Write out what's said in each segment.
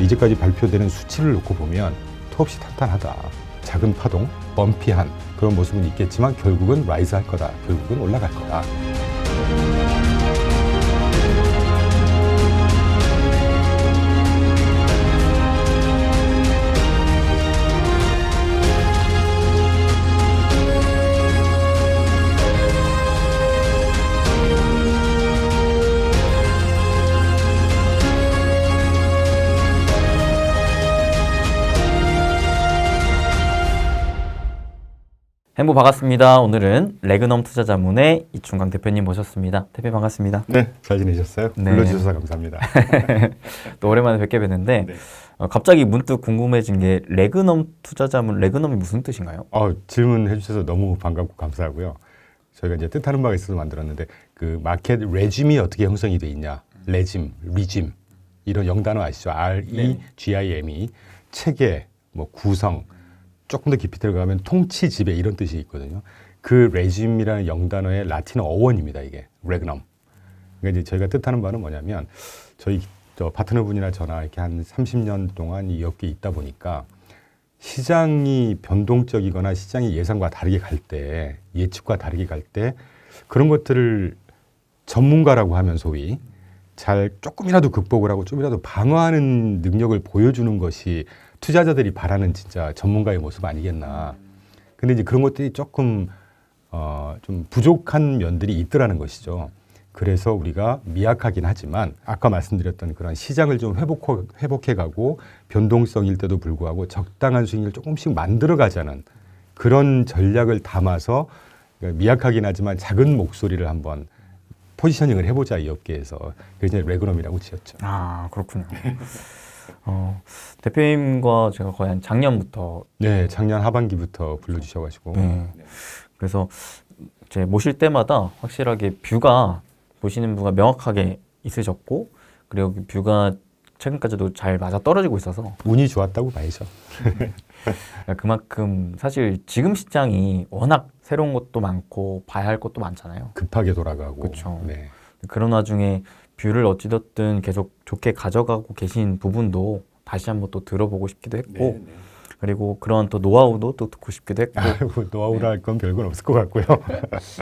이제까지 발표되는 수치를 놓고 보면 톱없이 탄탄하다. 작은 파동, 범피한 그런 모습은 있겠지만 결국은 라이즈 할 거다. 결국은 올라갈 거다. 행보 반갑습니다. 오늘은 레그넘 투자자문의 이충강 대표님 모셨습니다. 대표님 반갑습니다. 네, 잘 지내셨어요? 네. 불러주셔서 감사합니다. 또 오랜만에 뵙게 뵀는데 네. 갑자기 문득 궁금해진 게 레그넘 투자자문, 레그넘이 무슨 뜻인가요? 질문해 주셔서 너무 반갑고 감사하고요. 저희가 이제 뜻하는 바가 있어서 만들었는데 그 마켓 레짐이 어떻게 형성이 돼 있냐, 레짐, 리짐 이런 영단어 아시죠? R-E-G-I-M이 체계, 뭐 구성, 조금 더 깊이 들어가면 통치 지배 이런 뜻이 있거든요. 그 레짐이라는 영단어의 라틴어 어원입니다. 이게 레그넘. 그러니까 이제 저희가 뜻하는 바는 뭐냐면 저희 파트너분이나 저나 이렇게 한 30년 동안 이 업계에 있다 보니까 시장이 변동적이거나 시장이 예상과 다르게 갈 때, 예측과 다르게 갈 때 그런 것들을 전문가라고 하면 소위 잘 조금이라도 극복을 하고 좀이라도 방어하는 능력을 보여주는 것이 투자자들이 바라는 진짜 전문가의 모습 아니겠나. 근데 이제 그런 것들이 조금 좀 부족한 면들이 있더라는 것이죠. 그래서 우리가 미약하긴 하지만 아까 말씀드렸던 그런 시장을 좀 회복해가고 변동성일 때도 불구하고 적당한 수익을 조금씩 만들어가자는 그런 전략을 담아서 미약하긴 하지만 작은 목소리를 한번 포지셔닝을 해보자 이 업계에서. 그래서 레그넘이라고 지었죠. 아, 그렇군요. 대표님과 제가 거의 한 작년부터 네, 작년 하반기부터 불러주셔가지고 그래서 제 모실 때마다 확실하게 뷰가 보시는 뷰가 명확하게 있으셨고 그리고 그 뷰가 최근까지도 잘 맞아 떨어지고 있어서 운이 좋았다고 봐야죠. 그만큼 사실 지금 시장이 워낙 새로운 것도 많고 봐야 할 것도 많잖아요. 급하게 돌아가고. 그렇죠. 네. 그런 와중에 뷰를 어찌됐든 계속 좋게 가져가고 계신 부분도 다시 한번 또 들어보고 싶기도 했고 그리고 그런 또 노하우도 또 듣고 싶기도 했고 노하우라 할 건 별건 없을 것 같고요.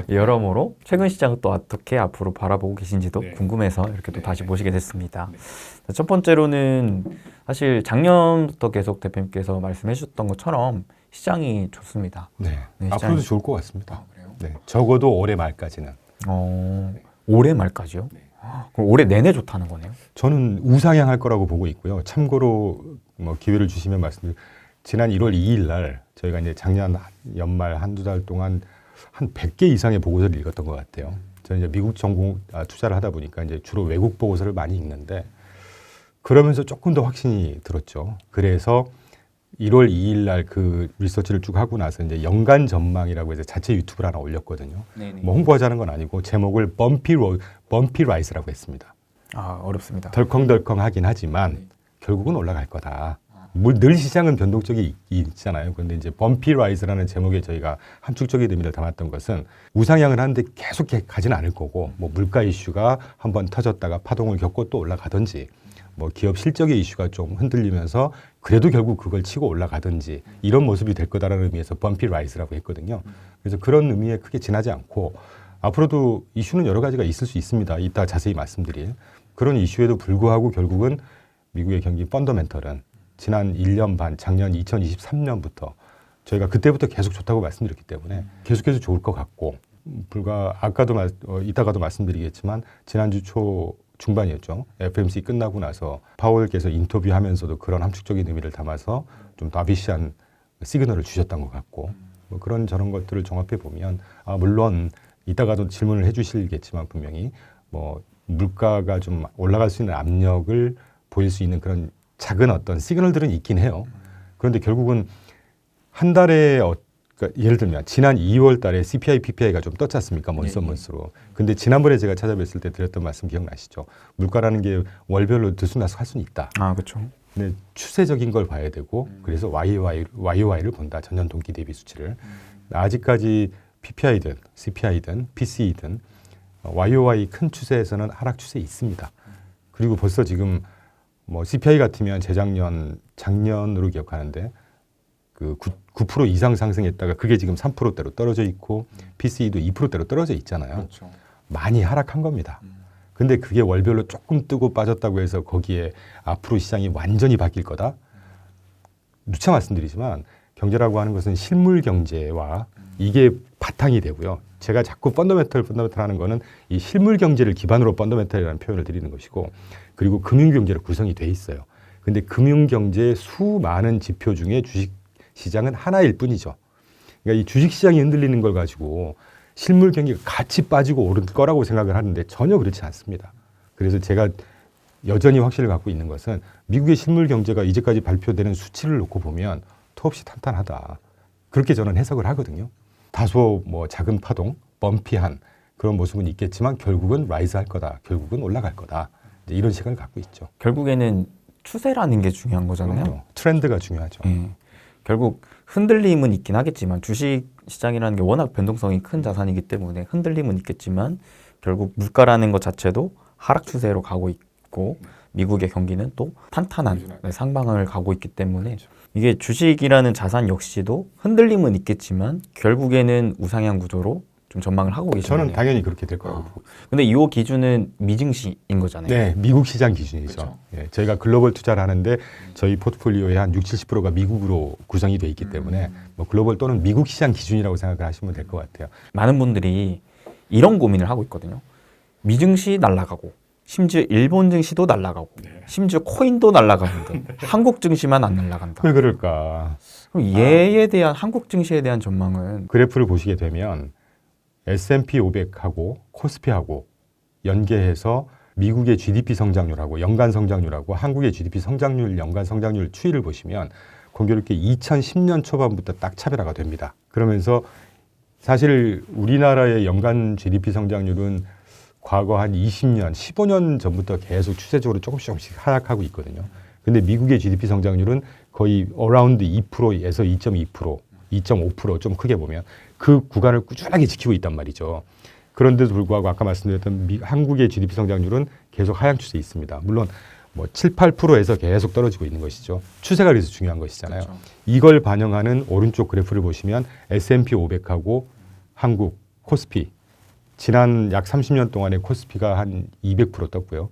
여러모로 최근 시장을 또 어떻게 앞으로 바라보고 계신지도 궁금해서 이렇게 또 다시 모시게 됐습니다. 첫 번째로는 사실 작년부터 계속 대표님께서 말씀해 주셨던 것처럼 시장이 좋습니다. 네. 네, 앞으로도 좋을 것 같습니다. 네. 적어도 올해 말까지는. 올해 말까지요? 그럼 올해 내내 좋다는 거네요? 저는 우상향할 거라고 보고 있고요. 참고로 뭐 기회를 주시면 말씀드릴 지난 1월 2일 날 저희가 이제 작년 연말 한두 달 동안 한 100개 이상의 보고서를 읽었던 것 같아요. 저는 이제 미국 전공 투자를 하다 보니까 이제 주로 외국 보고서를 많이 읽는데 그러면서 조금 더 확신이 들었죠. 그래서 1월 2일 날 그 리서치를 쭉 하고 나서 이제 연간 전망이라고 해서 자체 유튜브를 하나 올렸거든요. 뭐 홍보하자는 건 아니고 제목을 범피 라이스라고 했습니다. 아, 어렵습니다. 덜컹덜컹 하긴 하지만 결국은 올라갈 거다. 늘 시장은 변동적이 있잖아요. 그런데 이제 범피 라이즈라는 제목에 저희가 함축적인 의미를 담았던 것은 우상향을 하는데 계속 가지는 않을 거고 뭐 물가 이슈가 한번 터졌다가 파동을 겪고 또 올라가든지 뭐 기업 실적의 이슈가 좀 흔들리면서 그래도 결국 그걸 치고 올라가든지 이런 모습이 될 거다라는 의미에서 범피 라이즈라고 했거든요. 그래서 그런 의미에 크게 지나지 않고 앞으로도 이슈는 여러 가지가 있을 수 있습니다. 이따 자세히 말씀드릴 그런 이슈에도 불구하고 결국은 미국의 경기 펀더멘털은 지난 1년 반, 작년 2023년부터 저희가 그때부터 계속 좋다고 말씀드렸기 때문에 계속해서 좋을 것 같고 이따가도 말씀드리겠지만 지난주 초 중반이었죠. FOMC 끝나고 나서 파월께서 인터뷰하면서도 그런 함축적인 의미를 담아서 좀 다비시한 시그널을 주셨던 것 같고 뭐 그런 저런 것들을 종합해 보면 물론 이따가도 질문을 해주시겠지만 분명히 뭐 물가가 좀 올라갈 수 있는 압력을 보일 수 있는 그런 작은 어떤 시그널들은 있긴 해요. 그런데 결국은 한 달에 그러니까 예를 들면 지난 2월 달에 CPI, PPI가 좀 떴지 않습니까? 먼스로. 근데 지난번에 제가 찾아뵀을 때 드렸던 말씀 기억나시죠? 물가라는 게 월별로 들쑥날쑥 할 수는 있다. 아, 그렇죠. 근데 추세적인 걸 봐야 되고 그래서 YOY를 본다. 전년 동기 대비 수치를. 아직까지 PPI든 CPI든 PCE든 YOY 큰 추세에서는 하락 추세에 있습니다. 그리고 벌써 지금 뭐 CPI 같으면 재작년, 작년으로 기억하는데 그 9% 이상 상승했다가 그게 지금 3%대로 떨어져 있고 PCE도 2%대로 떨어져 있잖아요. 그렇죠. 많이 하락한 겁니다. 근데 그게 월별로 조금 뜨고 빠졌다고 해서 거기에 앞으로 시장이 완전히 바뀔 거다? 누차 말씀드리지만 경제라고 하는 것은 실물 경제와 이게 바탕이 되고요. 제가 자꾸 펀더멘털 하는 거는 이 실물 경제를 기반으로 펀더멘털이라는 표현을 드리는 것이고 그리고 금융 경제로 구성이 돼 있어요. 근데 금융 경제의 수많은 지표 중에 주식 시장은 하나일 뿐이죠. 그러니까 이 주식 시장이 흔들리는 걸 가지고 실물 경기가 같이 빠지고 오를 거라고 생각을 하는데 전혀 그렇지 않습니다. 그래서 제가 여전히 확신을 갖고 있는 것은 미국의 실물 경제가 이제까지 발표되는 수치를 놓고 보면 턱없이 탄탄하다. 그렇게 저는 해석을 하거든요. 다소 뭐 작은 파동, 범피한 그런 모습은 있겠지만 결국은 라이즈 할 거다. 결국은 올라갈 거다. 이제 이런 시각을 갖고 있죠. 결국에는 추세라는 게 중요한 거잖아요. 트렌드가 중요하죠. 결국 흔들림은 있긴 하겠지만 주식 시장이라는 게 워낙 변동성이 큰 자산이기 때문에 흔들림은 있겠지만 결국 물가라는 것 자체도 하락 추세로 가고 있고 미국의 경기는 또 탄탄한 상방을 가고 있기 때문에 이게 주식이라는 자산 역시도 흔들림은 있겠지만 결국에는 우상향 구조로 좀 전망을 하고 계시네요. 저는 당연히 그렇게 될 거라고 보고 있습니다. 근데 이 기준은 미증시인 거잖아요. 네, 미국 시장 기준이죠. 그렇죠. 예, 저희가 글로벌 투자를 하는데 저희 포트폴리오의 한 60-70%가 미국으로 구성이 돼 있기 때문에 뭐 글로벌 또는 미국 시장 기준이라고 생각을 하시면 될 것 같아요. 많은 분들이 이런 고민을 하고 있거든요. 미증시 날아가고 심지어 일본 증시도 날아가고 심지어 코인도 날아가는데 한국 증시만 안 날아간다. 왜 그럴까? 그럼 얘에 대한 한국 증시에 대한 전망은 그래프를 보시게 되면 S&P 500하고 코스피하고 연계해서 미국의 GDP 성장률하고 연간 성장률하고 한국의 GDP 성장률 연간 성장률 추이를 보시면 공교롭게 2010년 초반부터 딱 차별화가 됩니다. 그러면서 사실 우리나라의 연간 GDP 성장률은 과거 한 20년, 15년 전부터 계속 추세적으로 조금씩 하락하고 있거든요. 근데 미국의 GDP 성장률은 거의 어라운드 2%에서 2.2%, 2.5% 좀 크게 보면 그 구간을 꾸준하게 지키고 있단 말이죠. 그런데도 불구하고 아까 말씀드렸던 한국의 GDP 성장률은 계속 하향 추세에 있습니다. 물론 뭐 7, 8%에서 계속 떨어지고 있는 것이죠. 추세가 그래서 중요한 것이잖아요. 그렇죠. 이걸 반영하는 오른쪽 그래프를 보시면 S&P 500하고 한국, 코스피 지난 약 30년 동안에 코스피가 한 200% 떴고요.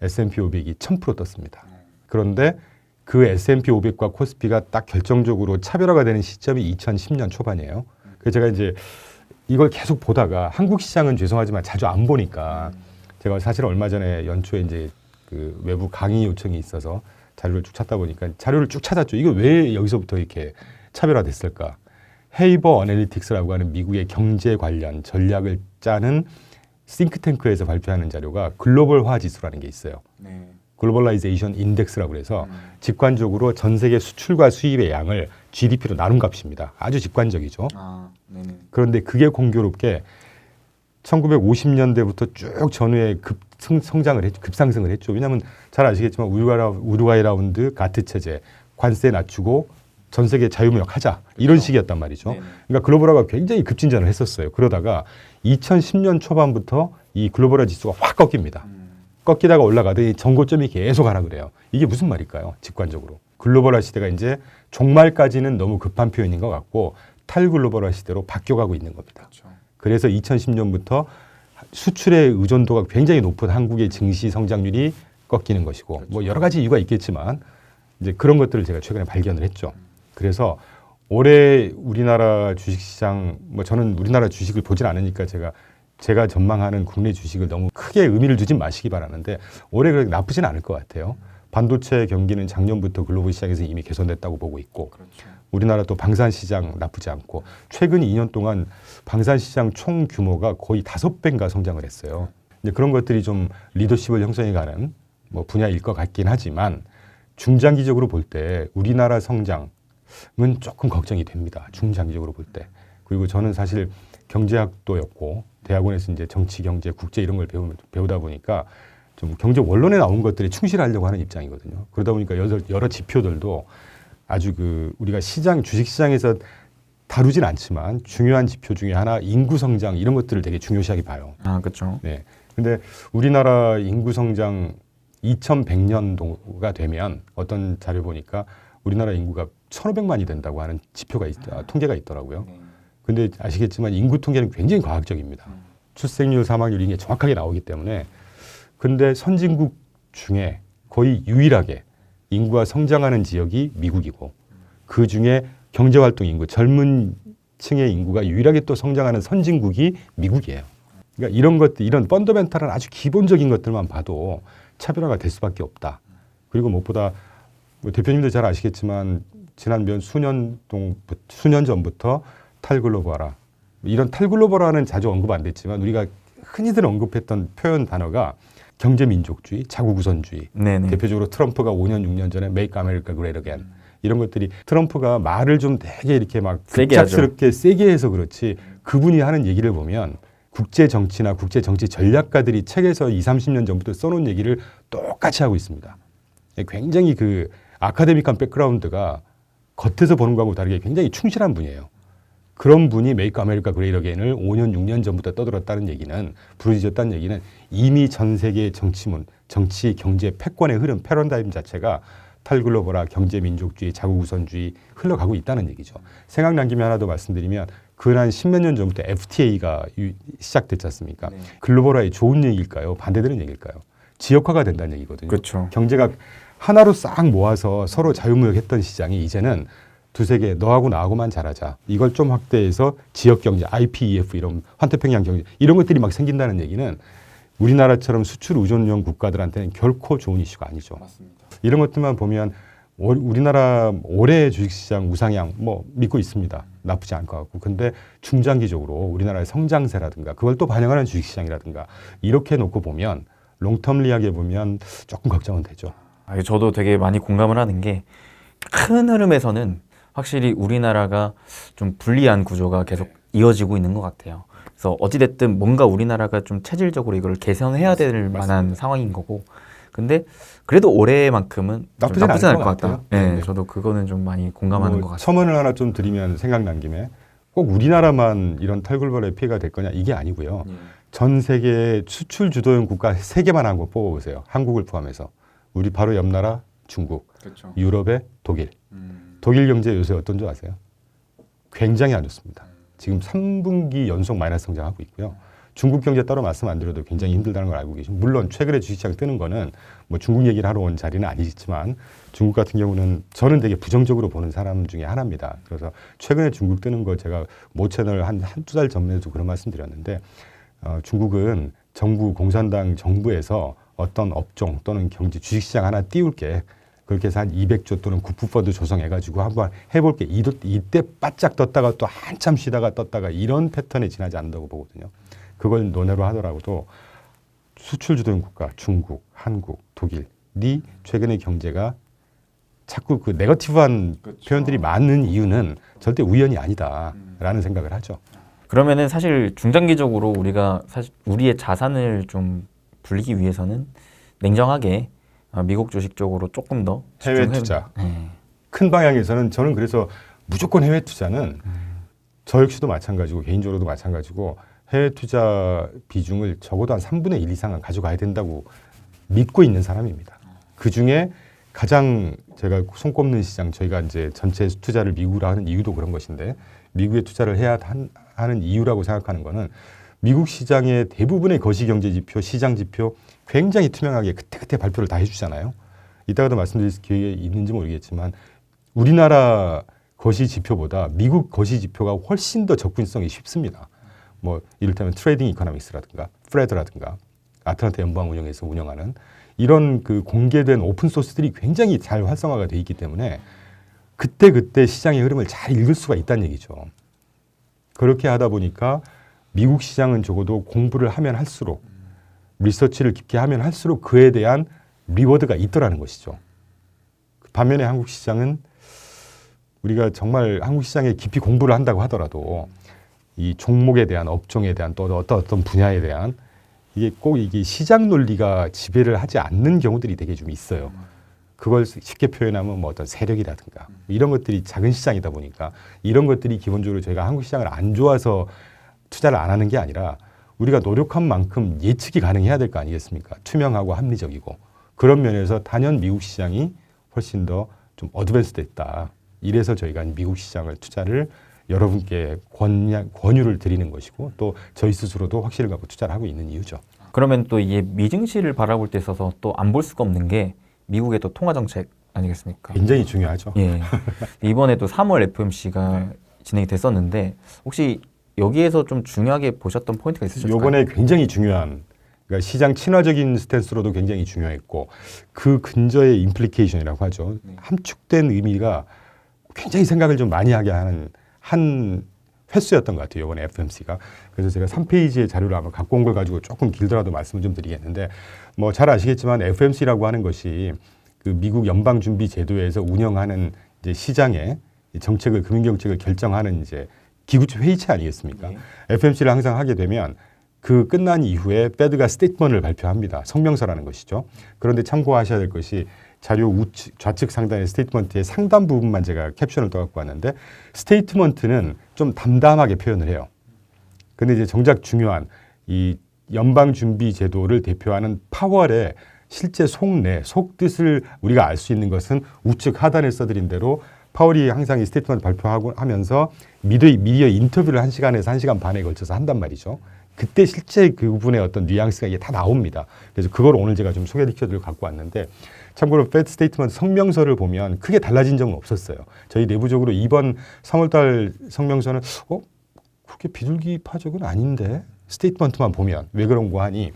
S&P 500이 1000% 떴습니다. 그런데 그 S&P 500과 코스피가 딱 결정적으로 차별화가 되는 시점이 2010년 초반이에요. 그래서 제가 이제 이걸 계속 보다가 한국 시장은 죄송하지만 자주 안 보니까 제가 사실 얼마 전에 연초에 이제 그 외부 강의 요청이 있어서 자료를 쭉 찾다 보니까 자료를 쭉 찾았죠. 이거 왜 여기서부터 이렇게 차별화됐을까? 헤이버 어널리틱스라고 하는 미국의 경제 관련 전략을 짜는 싱크탱크에서 발표하는 자료가 글로벌화 지수라는 게 있어요. 네. 글로벌라이제이션 인덱스라고 해서 직관적으로 전 세계 수출과 수입의 양을 GDP로 나눈 값입니다. 아주 직관적이죠. 네네. 그런데 그게 공교롭게 1950년대부터 쭉 전후에 급상승을 했죠. 왜냐하면 잘 아시겠지만 우루과이 라운드 가트 체제, 관세 낮추고 전 세계 자유무역하자 이런 식이었단 말이죠. 네네. 그러니까 글로벌화가 굉장히 급진전을 했었어요. 그러다가 2010년 초반부터 이 글로벌화 지수가 확 꺾입니다. 꺾이다가 올라가더니 전고점이 계속 하락을 해요. 이게 무슨 말일까요? 직관적으로. 글로벌화 시대가 이제 종말까지는 너무 급한 표현인 것 같고 탈글로벌화 시대로 바뀌어가고 있는 겁니다. 그렇죠. 그래서 2010년부터 수출의 의존도가 굉장히 높은 한국의 증시 성장률이 꺾이는 것이고 그렇죠. 뭐 여러 가지 이유가 있겠지만 이제 그런 것들을 제가 최근에 발견을 했죠. 그래서 올해 우리나라 주식시장 뭐 저는 우리나라 주식을 보진 않으니까 제가 전망하는 국내 주식을 너무 크게 의미를 두진 마시기 바라는데 올해 그렇게 나쁘진 않을 것 같아요. 반도체 경기는 작년부터 글로벌 시장에서 이미 개선됐다고 보고 있고 그렇죠. 우리나라 또 방산 시장 나쁘지 않고 최근 2년 동안 방산 시장 총 규모가 거의 5배인가 성장을 했어요. 이제 그런 것들이 좀 리더십을 형성해가는 뭐 분야일 것 같긴 하지만 중장기적으로 볼 때 우리나라 성장은 조금 걱정이 됩니다. 중장기적으로 볼 때. 그리고 저는 사실 경제학도였고 대학원에서 이제 정치, 경제, 국제 이런 걸 배우다 보니까 좀 경제 원론에 나온 것들에 충실하려고 하는 입장이거든요. 그러다 보니까 여러 지표들도 아주 우리가 주식 시장에서 다루진 않지만 중요한 지표 중에 하나 인구 성장 이런 것들을 되게 중요시하게 봐요. 그렇죠. 네. 근데 우리나라 인구 성장 2100년도가 되면 어떤 자료 보니까 우리나라 인구가 1500만이 된다고 하는 통계가 있더라고요. 근데 아시겠지만 인구 통계는 굉장히 과학적입니다. 출생률, 사망률 이게 정확하게 나오기 때문에. 근데 선진국 중에 거의 유일하게 인구가 성장하는 지역이 미국이고 그 중에 경제활동 인구, 젊은 층의 인구가 유일하게 또 성장하는 선진국이 미국이에요. 그러니까 이런 것들, 이런 펀더멘탈한 아주 기본적인 것들만 봐도 차별화가 될 수밖에 없다. 그리고 무엇보다 뭐 대표님도 잘 아시겠지만 지난 수년 전부터 탈글로벌화, 이런 탈글로벌화는 자주 언급 안 됐지만 우리가 흔히들 언급했던 표현 단어가 경제민족주의, 자국우선주의. 네네. 대표적으로 트럼프가 5년, 6년 전에 Make America Great Again. 이런 것들이 트럼프가 말을 좀 되게 이렇게 막 세게 하죠. 급작스럽게 세게 해서 그렇지 그분이 하는 얘기를 보면 국제 정치나 국제 정치 전략가들이 책에서 20, 30년 전부터 써놓은 얘기를 똑같이 하고 있습니다. 굉장히 그 아카데믹한 백그라운드가 겉에서 보는 거하고 다르게 굉장히 충실한 분이에요. 그런 분이 메이크 아메리카 그레이트 어게인을 5년, 6년 전부터 떠들었다는 얘기는, 부르짖었다는 얘기는 이미 전 세계의 정치문, 정치, 경제, 패권의 흐름, 패러다임 자체가 탈글로벌화, 경제민족주의, 자국우선주의 흘러가고 있다는 얘기죠. 생각난 김에 하나 더 말씀드리면 그한 10몇 년 전부터 FTA가 시작됐지 않습니까? 네. 글로벌화의 좋은 얘기일까요? 반대되는 얘기일까요? 지역화가 된다는 얘기거든요. 그렇죠. 경제가 하나로 싹 모아서 서로 자유무역했던 시장이 이제는 두세 개, 너하고 나하고만 잘하자. 이걸 좀 확대해서 지역 경제, IPEF 이런 환태평양 경제 이런 것들이 막 생긴다는 얘기는 우리나라처럼 수출 의존형 국가들한테는 결코 좋은 이슈가 아니죠. 맞습니다. 이런 것들만 보면 우리나라 올해 주식시장 우상향 뭐 믿고 있습니다. 나쁘지 않을 것 같고. 근데 중장기적으로 우리나라의 성장세라든가 그걸 또 반영하는 주식시장이라든가 이렇게 놓고 보면 롱텀리하게 보면 조금 걱정은 되죠. 저도 되게 많이 공감을 하는 게 큰 흐름에서는 확실히 우리나라가 좀 불리한 구조가 계속 이어지고 있는 것 같아요. 그래서 어찌됐든 뭔가 우리나라가 좀 체질적으로 이걸 개선해야 될 만한 상황인 거고, 근데 그래도 올해만큼은 나쁘진 나쁘진 않을 않을 것 것 같다. 같아요. 네, 네. 저도 그거는 좀 많이 공감하는 것 같아요. 첨언을 하나 좀 드리면 생각난 김에 꼭 우리나라만 이런 탈글로벌의 피해가 될 거냐 이게 아니고요. 전 세계 수출 주도형 국가 3개만 한 거 뽑아보세요. 한국을 포함해서. 우리 바로 옆 나라 중국, 그렇죠. 유럽의 독일. 독일 경제 요새 어떤 줄 아세요? 굉장히 안 좋습니다. 지금 3분기 연속 마이너스 성장하고 있고요. 중국 경제 따로 말씀 안 드려도 굉장히 힘들다는 걸 알고 계시고, 물론 최근에 주식시장 뜨는 거는 뭐 중국 얘기를 하러 온 자리는 아니지만 중국 같은 경우는 저는 되게 부정적으로 보는 사람 중에 하나입니다. 그래서 최근에 중국 뜨는 거 제가 모 채널 한두 달 전에도 그런 말씀 드렸는데 중국은 공산당 정부에서 어떤 업종 또는 경제 주식시장 하나 띄울게, 그렇게 해서 한 200조 또는 국부펀드 조성해가지고 한번 해볼게. 이때 바짝 떴다가 또 한참 쉬다가 떴다가 이런 패턴에 지나지 않는다고 보거든요. 그걸 논외로 하더라도 수출 주도형 국가 중국, 한국, 독일이 최근에 경제가 자꾸 그 네거티브한 그렇죠. 표현들이 많은 이유는 절대 우연이 아니다라는 생각을 하죠. 그러면은 사실 중장기적으로 우리가 사실 우리의 자산을 좀 불리기 위해서는 냉정하게 미국 주식 쪽으로 조금 더 해외 집중해- 투자. 네. 큰 방향에서는 저는 그래서 무조건 해외 투자는 저 역시도 마찬가지고 개인적으로도 마찬가지고 해외 투자 비중을 적어도 한 3분의 1 이상은 가져가야 된다고 믿고 있는 사람입니다. 그 중에 가장 제가 손꼽는 시장, 저희가 이제 전체 투자를 미국으로 하는 이유도 그런 것인데, 미국에 투자를 해야 하는 이유라고 생각하는 거는 미국 시장의 대부분의 거시경제 지표, 시장 지표 굉장히 투명하게 그때그때 발표를 다 해주잖아요. 이따가도 말씀드릴 기회가 있는지 모르겠지만 우리나라 거시 지표보다 미국 거시 지표가 훨씬 더 접근성이 쉽습니다. 뭐 이를테면 트레이딩 이코노믹스라든가 프레드라든가 아틀란타 연방운용에서 운영하는 이런 그 공개된 오픈 소스들이 굉장히 잘 활성화가 돼 있기 때문에 그때 시장의 흐름을 잘 읽을 수가 있다는 얘기죠. 그렇게 하다 보니까 미국 시장은 적어도 공부를 하면 할수록, 리서치를 깊게 하면 할수록 그에 대한 리워드가 있더라는 것이죠. 반면에 한국 시장은 우리가 정말 한국 시장에 깊이 공부를 한다고 하더라도 이 종목에 대한, 업종에 대한, 또 어떤 분야에 대한 이게 시장 논리가 지배를 하지 않는 경우들이 되게 좀 있어요. 그걸 쉽게 표현하면 뭐 어떤 세력이라든가 이런 것들이 작은 시장이다 보니까 이런 것들이 기본적으로 저희가 한국 시장을 안 좋아서 투자를 안 하는 게 아니라 우리가 노력한 만큼 예측이 가능해야 될 거 아니겠습니까? 투명하고 합리적이고. 그런 면에서 단연 미국 시장이 훨씬 더 좀 어드밴스됐다. 이래서 저희가 미국 시장을 투자를 여러분께 권유를 드리는 것이고 또 저희 스스로도 확신을 갖고 투자를 하고 있는 이유죠. 그러면 또 이게 미증시를 바라볼 때 있어서 또 안 볼 수가 없는 게 미국의 또 통화 정책 아니겠습니까? 굉장히 중요하죠. 예. 이번에도 3월 FOMC가 진행이 됐었는데 혹시 여기에서 좀 중요하게 보셨던 포인트가 있으실까요? 이번에 굉장히 중요한 그러니까 시장 친화적인 스탠스로도 굉장히 중요했고 그 근저의 임플리케이션이라고 하죠. 함축된 의미가 굉장히 생각을 좀 많이 하게 하는 한 횟수였던 것 같아요. 이번에 FOMC가. 그래서 제가 3페이지의 자료를 아마 갖고 온 걸 가지고 조금 길더라도 말씀을 좀 드리겠는데 뭐 잘 아시겠지만 FOMC라고 하는 것이 그 미국 연방준비제도에서 운영하는 이제 시장의 정책을 금융정책을 결정하는 이제 기구체 회의체 아니겠습니까? 네. FOMC를 항상 하게 되면 그 끝난 이후에 페드가 스테이트먼트를 발표합니다. 성명서라는 것이죠. 그런데 참고하셔야 될 것이 자료 좌측 상단의 스테이트먼트의 상단 부분만 제가 캡션을 떠갖고 왔는데 스테이트먼트는 좀 담담하게 표현을 해요. 근데 이제 정작 중요한 이 연방준비제도를 대표하는 파월의 실제 속뜻을 우리가 알 수 있는 것은 우측 하단에 써드린 대로 파월이 항상 이 스테이트먼트 발표하고 하면서 미디어 인터뷰를 1시간에서 1시간 반에 걸쳐서 한단 말이죠. 그때 실제 그 부분의 어떤 뉘앙스가 이게 다 나옵니다. 그래서 그걸 오늘 제가 좀 소개시켜드리고 갖고 왔는데 참고로 페드 스테이트먼트 성명서를 보면 크게 달라진 점은 없었어요. 저희 내부적으로 이번 3월달 성명서는 그렇게 비둘기파적은 아닌데 스테이트먼트만 보면 왜 그런가 하니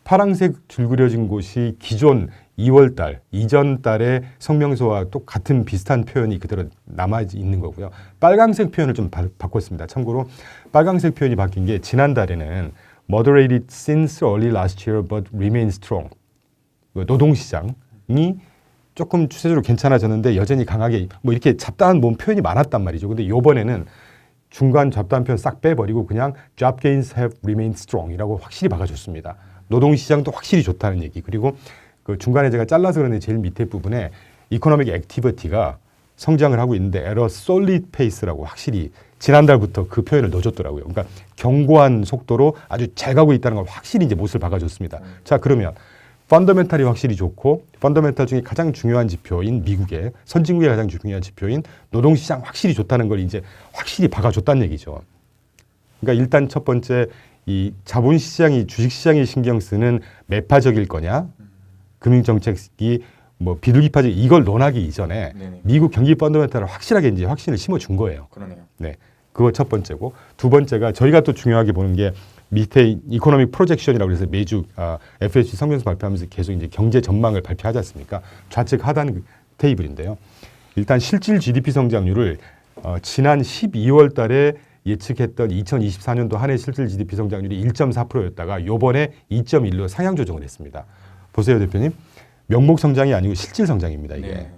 파란색 줄 그려진 곳이 기존 2월달 이전 달의 성명서와 똑같은 비슷한 표현이 그대로 남아 있는 거고요. 빨강색 표현을 좀 바꿨습니다. 참고로 빨강색 표현이 바뀐 게 지난달에는 moderated since early last year but remains strong. 노동시장이 조금 추세적으로 괜찮아졌는데 여전히 강하게 뭐 이렇게 잡다한 몸 표현이 많았단 말이죠. 근데 이번에는 중간 잡다한 표현 싹 빼버리고 그냥 job gains have remained strong이라고 확실히 박아줬습니다. 노동시장도 확실히 좋다는 얘기. 그리고 그 중간에 제가 잘라서 그런데 제일 밑에 부분에 이코노믹 액티비티가 성장을 하고 있는데 at a solid pace라고 확실히 지난달부터 그 표현을 넣어줬더라고요. 그러니까 견고한 속도로 아주 잘 가고 있다는 걸 확실히 이제 못을 박아줬습니다. 자, 그러면 펀더멘탈이 확실히 좋고 펀더멘탈 중에 가장 중요한 지표인 미국의 선진국의 가장 중요한 지표인 노동시장 확실히 좋다는 걸 이제 확실히 박아줬다는 얘기죠. 그러니까 일단 첫 번째 이 자본시장이 주식시장이 신경 쓰는 매파적일 거냐 금융정책이 뭐 비둘기파적 이걸 논하기 이전에 네네. 미국 경기 펀더멘탈을 확실하게 이제 확신을 심어준 거예요. 그러네요. 네, 그거 첫 번째고 두 번째가 저희가 또 중요하게 보는 게 밑에 이코노믹 프로젝션이라고 해서 매주 FOMC 성명서 발표하면서 계속 이제 경제 전망을 발표하지 않습니까? 좌측 하단 테이블인데요. 일단 실질 GDP 성장률을 지난 12월 달에 예측했던 2024년도 한 해 실질 GDP 성장률이 1.4%였다가 요번에 2.1로 상향 조정을 했습니다. 보세요, 대표님. 명목 성장이 아니고 실질 성장입니다, 이게. 네.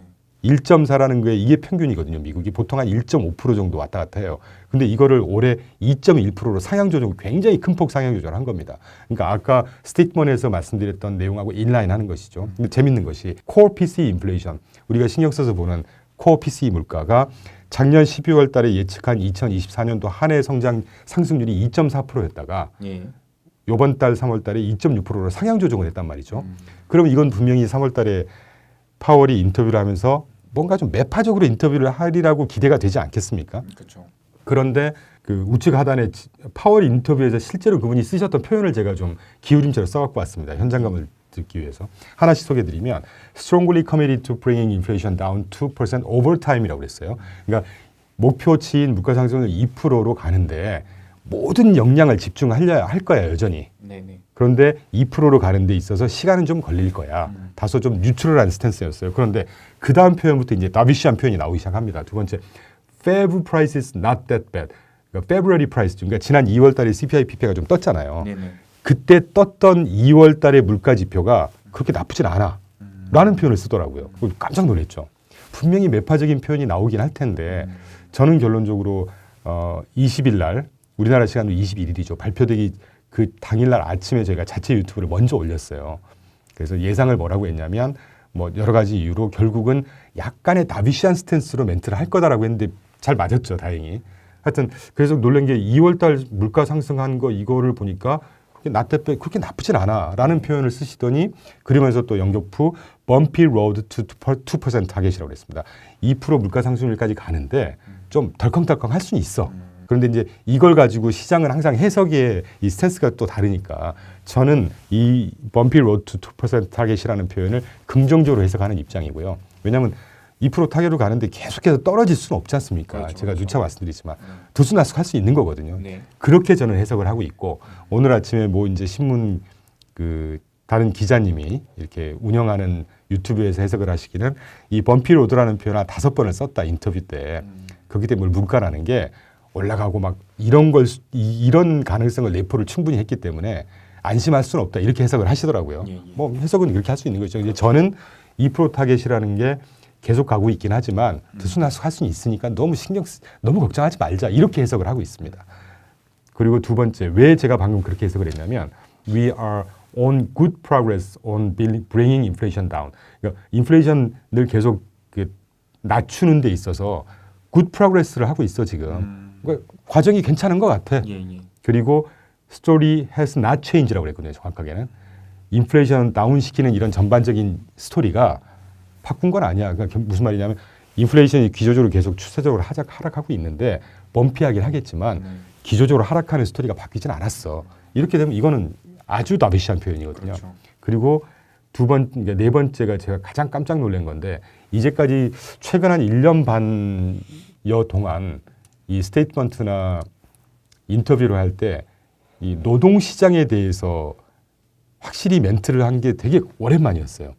1.4라는 게 이게 평균이거든요. 미국이 보통 한 1.5% 정도 왔다 갔다 해요. 근데 이거를 올해 2.1%로 상향 조정, 굉장히 큰 폭 상향 조정을 한 겁니다. 그러니까 아까 스테이트먼트에서 말씀드렸던 내용하고 인라인 하는 것이죠. 근데 재밌는 것이 코어 PCE 인플레이션, 우리가 신경 써서 보는 코어 PCE 물가가 작년 12월 달에 예측한 2024년도 한 해 성장 상승률이 2.4%였다가 예. 요번 달 3월 달에 2.6%로 상향 조정을 했단 말이죠. 그럼 이건 분명히 3월 달에 파월이 인터뷰를 하면서 뭔가 좀 매파적으로 인터뷰를 하리라고 기대가 되지 않겠습니까? 그렇죠. 그런데 그 우측 하단에 파월 인터뷰에서 실제로 그분이 쓰셨던 표현을 제가 좀 기울임체로 써갖고 왔습니다. 현장감을 듣기 위해서. 하나씩 소개해드리면 strongly committed to bringing inflation down 2% over time이라고 그랬어요. 그러니까 목표치인 물가 상승을 2%로 가는데 모든 역량을 집중하려 할 거야, 여전히. 네네. 그런데 2%로 가는 데 있어서 시간은 좀 걸릴 거야. 다소 좀 뉴트럴한 스탠스였어요. 그런데 그 다음 표현부터 이제 다비시한 표현이 나오기 시작합니다. 두 번째, Feb price is not that bad. 그러니까 February price, 그러니까 지난 2월 달에 CPI, PPI가 좀 떴잖아요. 네네. 그때 떴던 2월 달의 물가 지표가 그렇게 나쁘진 않아. 라는 표현을 쓰더라고요. 깜짝 놀랐죠. 분명히 매파적인 표현이 나오긴 할 텐데 저는 결론적으로 20일 날 우리나라 시간으로 21일이죠. 발표되기 그 당일날 아침에 저희가 자체 유튜브를 먼저 올렸어요. 그래서 예상을 뭐라고 했냐면 뭐 여러 가지 이유로 결국은 약간의 다비시한 스탠스로 멘트를 할 거다라고 했는데 잘 맞았죠, 다행히. 하여튼 그래서 놀란 게 2월 달 물가 상승한 거 이거를 보니까 나태배 그렇게 나쁘진 않아라는 표현을 쓰시더니 그러면서 또 연격부 bumpy road to 2% 타겟이라고 그랬습니다. 2% 물가 상승률까지 가는데 좀 덜컹덜컹 할 수는 있어. 그런데 이제 이걸 가지고 시장은 항상 해석의 이 스탠스가 또 다르니까 저는 이 bumpy road to 2% 타겟이라는 표현을 긍정적으로 해석하는 입장이고요. 왜냐하면 2% 타겟으로 가는데 계속해서 떨어질 수는 없지 않습니까? 그렇죠, 제가 그렇죠. 누차 말씀드리지만 들쑥날쑥할 수 있는 거거든요. 네. 그렇게 저는 해석을 하고 있고 오늘 아침에 뭐 이제 신문 그 다른 기자님이 이렇게 운영하는 유튜브에서 해석을 하시기는 이 범피 로드라는 표현 한 5번을 썼다 인터뷰 때 거기 때문에 문과라는 게 올라가고 막 이런 가능성을 내포를 충분히 했기 때문에 안심할 수는 없다 이렇게 해석을 하시더라고요. 예, 예. 뭐 해석은 이렇게 할 수 있는 거죠. 이제 저는 2% 타겟이라는 게 계속 가고 있긴 하지만 들쑥날쑥할 수는 있으니까 너무 너무 걱정하지 말자 이렇게 해석을 하고 있습니다. 그리고 두 번째 왜 제가 방금 그렇게 해석을 했냐면 we are on good progress on bringing inflation down. 그러니까 인플레이션을 계속 그 낮추는 데 있어서 good progress를 하고 있어 지금. 그러니까 과정이 괜찮은 것 같아. 예, 예. 그리고 story has not changed라고 그랬거든요. 정확하게는 인플레이션 다운시키는 이런 전반적인 스토리가 바꾼 건 아니야. 그러니까 무슨 말이냐면 인플레이션이 기조적으로 계속 추세적으로 하락하고 있는데 범피하긴 하겠지만 기조적으로 하락하는 스토리가 바뀌진 않았어. 이렇게 되면 이거는 아주 다비시한 표현이거든요. 그렇죠. 그리고 그러니까 네 번째가 제가 가장 깜짝 놀란 건데 이제까지 최근 한 1년 반여 동안 이 스테이트먼트나 인터뷰를 할 때 이 노동 시장에 대해서 확실히 멘트를 한 게 되게 오랜만이었어요.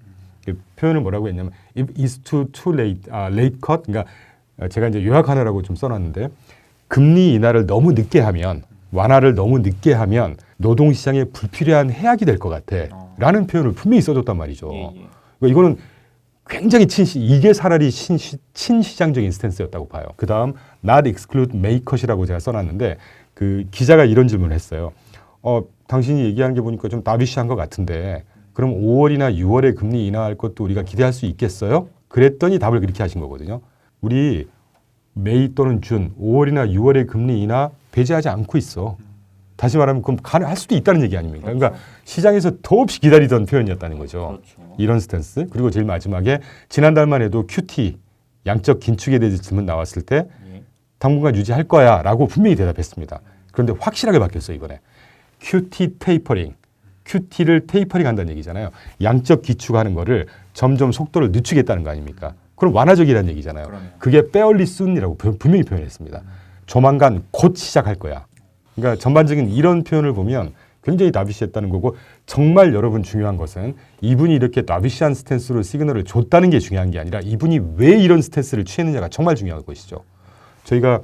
그 표현을 뭐라고 했냐면 is too late, late cut. 그러니까 제가 이제 요약하느라고 좀 써놨는데 금리 인하를 너무 늦게 하면 완화를 너무 늦게 하면 노동 시장에 불필요한 해악이 될 것 같아라는 표현을 분명히 써줬단 말이죠. 예, 예. 그러니까 이거는 굉장히 이게 차라리 친시장적인 스탠스였다고 봐요. 그 다음 not exclude may cut이라고 제가 써놨는데 그 기자가 이런 질문을 했어요. 당신이 얘기하는 게 보니까 좀 다비시한 것 같은데 그럼 5월이나 6월에 금리 인하할 것도 우리가 기대할 수 있겠어요? 그랬더니 답을 그렇게 하신 거거든요. 우리 메이 또는 준 5월이나 6월에 금리 인하 배제하지 않고 있어. 다시 말하면 그럼 가능할 수도 있다는 얘기 아닙니까? 그렇죠. 그러니까 시장에서 더없이 기다리던 표현이었다는 거죠. 그렇죠. 이런 스탠스. 그리고 제일 마지막에 지난달만 해도 QT 양적 긴축에 대해서 질문 나왔을 때 예. 당분간 유지할 거야 라고 분명히 대답했습니다. 그런데 확실하게 바뀌었어요 이번에. QT 테이퍼링. QT를 테이퍼링 한다는 얘기잖아요. 양적 기축하는 거를 점점 속도를 늦추겠다는 거 아닙니까? 그럼 완화적이라는 얘기잖아요. 그러네요. 그게 fairly soon이라고 분명히 표현했습니다. 조만간 곧 시작할 거야. 그러니까 전반적인 이런 표현을 보면 굉장히 다비시했다는 거고 정말 여러분 중요한 것은 이분이 이렇게 다비시한 스탠스로 시그널을 줬다는 게 중요한 게 아니라 이분이 왜 이런 스탠스를 취했느냐가 정말 중요한 것이죠. 저희가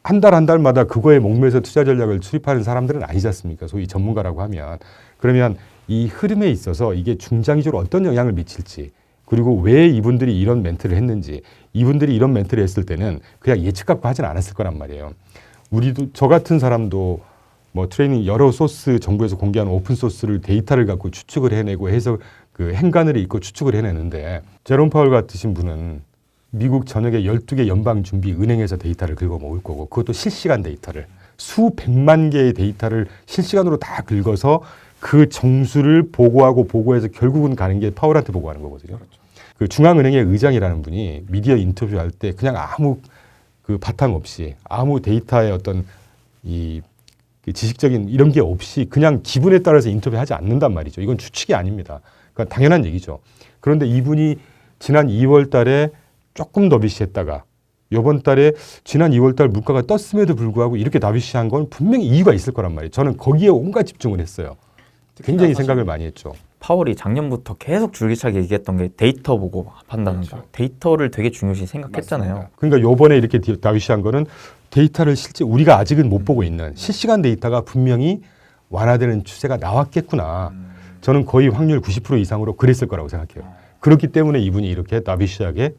한 달마다 그거에 목매서 투자 전략을 수립하는 사람들은 아니지 않습니까? 소위 전문가라고 하면. 그러면 이 흐름에 있어서 이게 중장기적으로 어떤 영향을 미칠지 그리고 왜 이분들이 이런 멘트를 했는지 이분들이 이런 멘트를 했을 때는 그냥 예측 갖고 하진 않았을 거란 말이에요. 우리도 저 같은 사람도 뭐 트레이닝 여러 소스 정부에서 공개하는 오픈 소스를 데이터를 갖고 추측을 해내고 해서 그 행간을 읽고 추측을 해내는데 제롬 파월 같으신 분은 미국 전역의 12개 연방준비은행에서 데이터를 긁어 모을 거고 그것도 실시간 데이터를 수백만 개의 데이터를 실시간으로 다 긁어서 그 정수를 보고해서 결국은 가는 게 파월한테 보고하는 거거든요. 그렇죠. 그 중앙은행의 의장이라는 분이 미디어 인터뷰할 때 그냥 아무 그 바탕 없이 아무 데이터의 어떤 이 지식적인 이런 게 없이 그냥 기분에 따라서 인터뷰하지 않는단 말이죠. 이건 추측이 아닙니다. 그러니까 당연한 얘기죠. 그런데 이분이 지난 2월 달에 조금 더 비시했다가 이번 달에 지난 2월 달 물가가 떴음에도 불구하고 이렇게 다비시한 건 분명히 이유가 있을 거란 말이에요. 저는 거기에 온갖 집중을 했어요. 굉장히 생각을 많이 했죠. 파월이 작년부터 계속 줄기차게 얘기했던 게 데이터 보고 판단한다. 그렇죠. 데이터를 되게 중요시 생각했잖아요. 맞습니다. 그러니까 요번에 이렇게 다비시한 거는 데이터를 실제 우리가 아직은 못 보고 있는 실시간 데이터가 분명히 완화되는 추세가 나왔겠구나. 저는 거의 확률 90% 이상으로 그랬을 거라고 생각해요. 그렇기 때문에 이분이 이렇게 다비시하게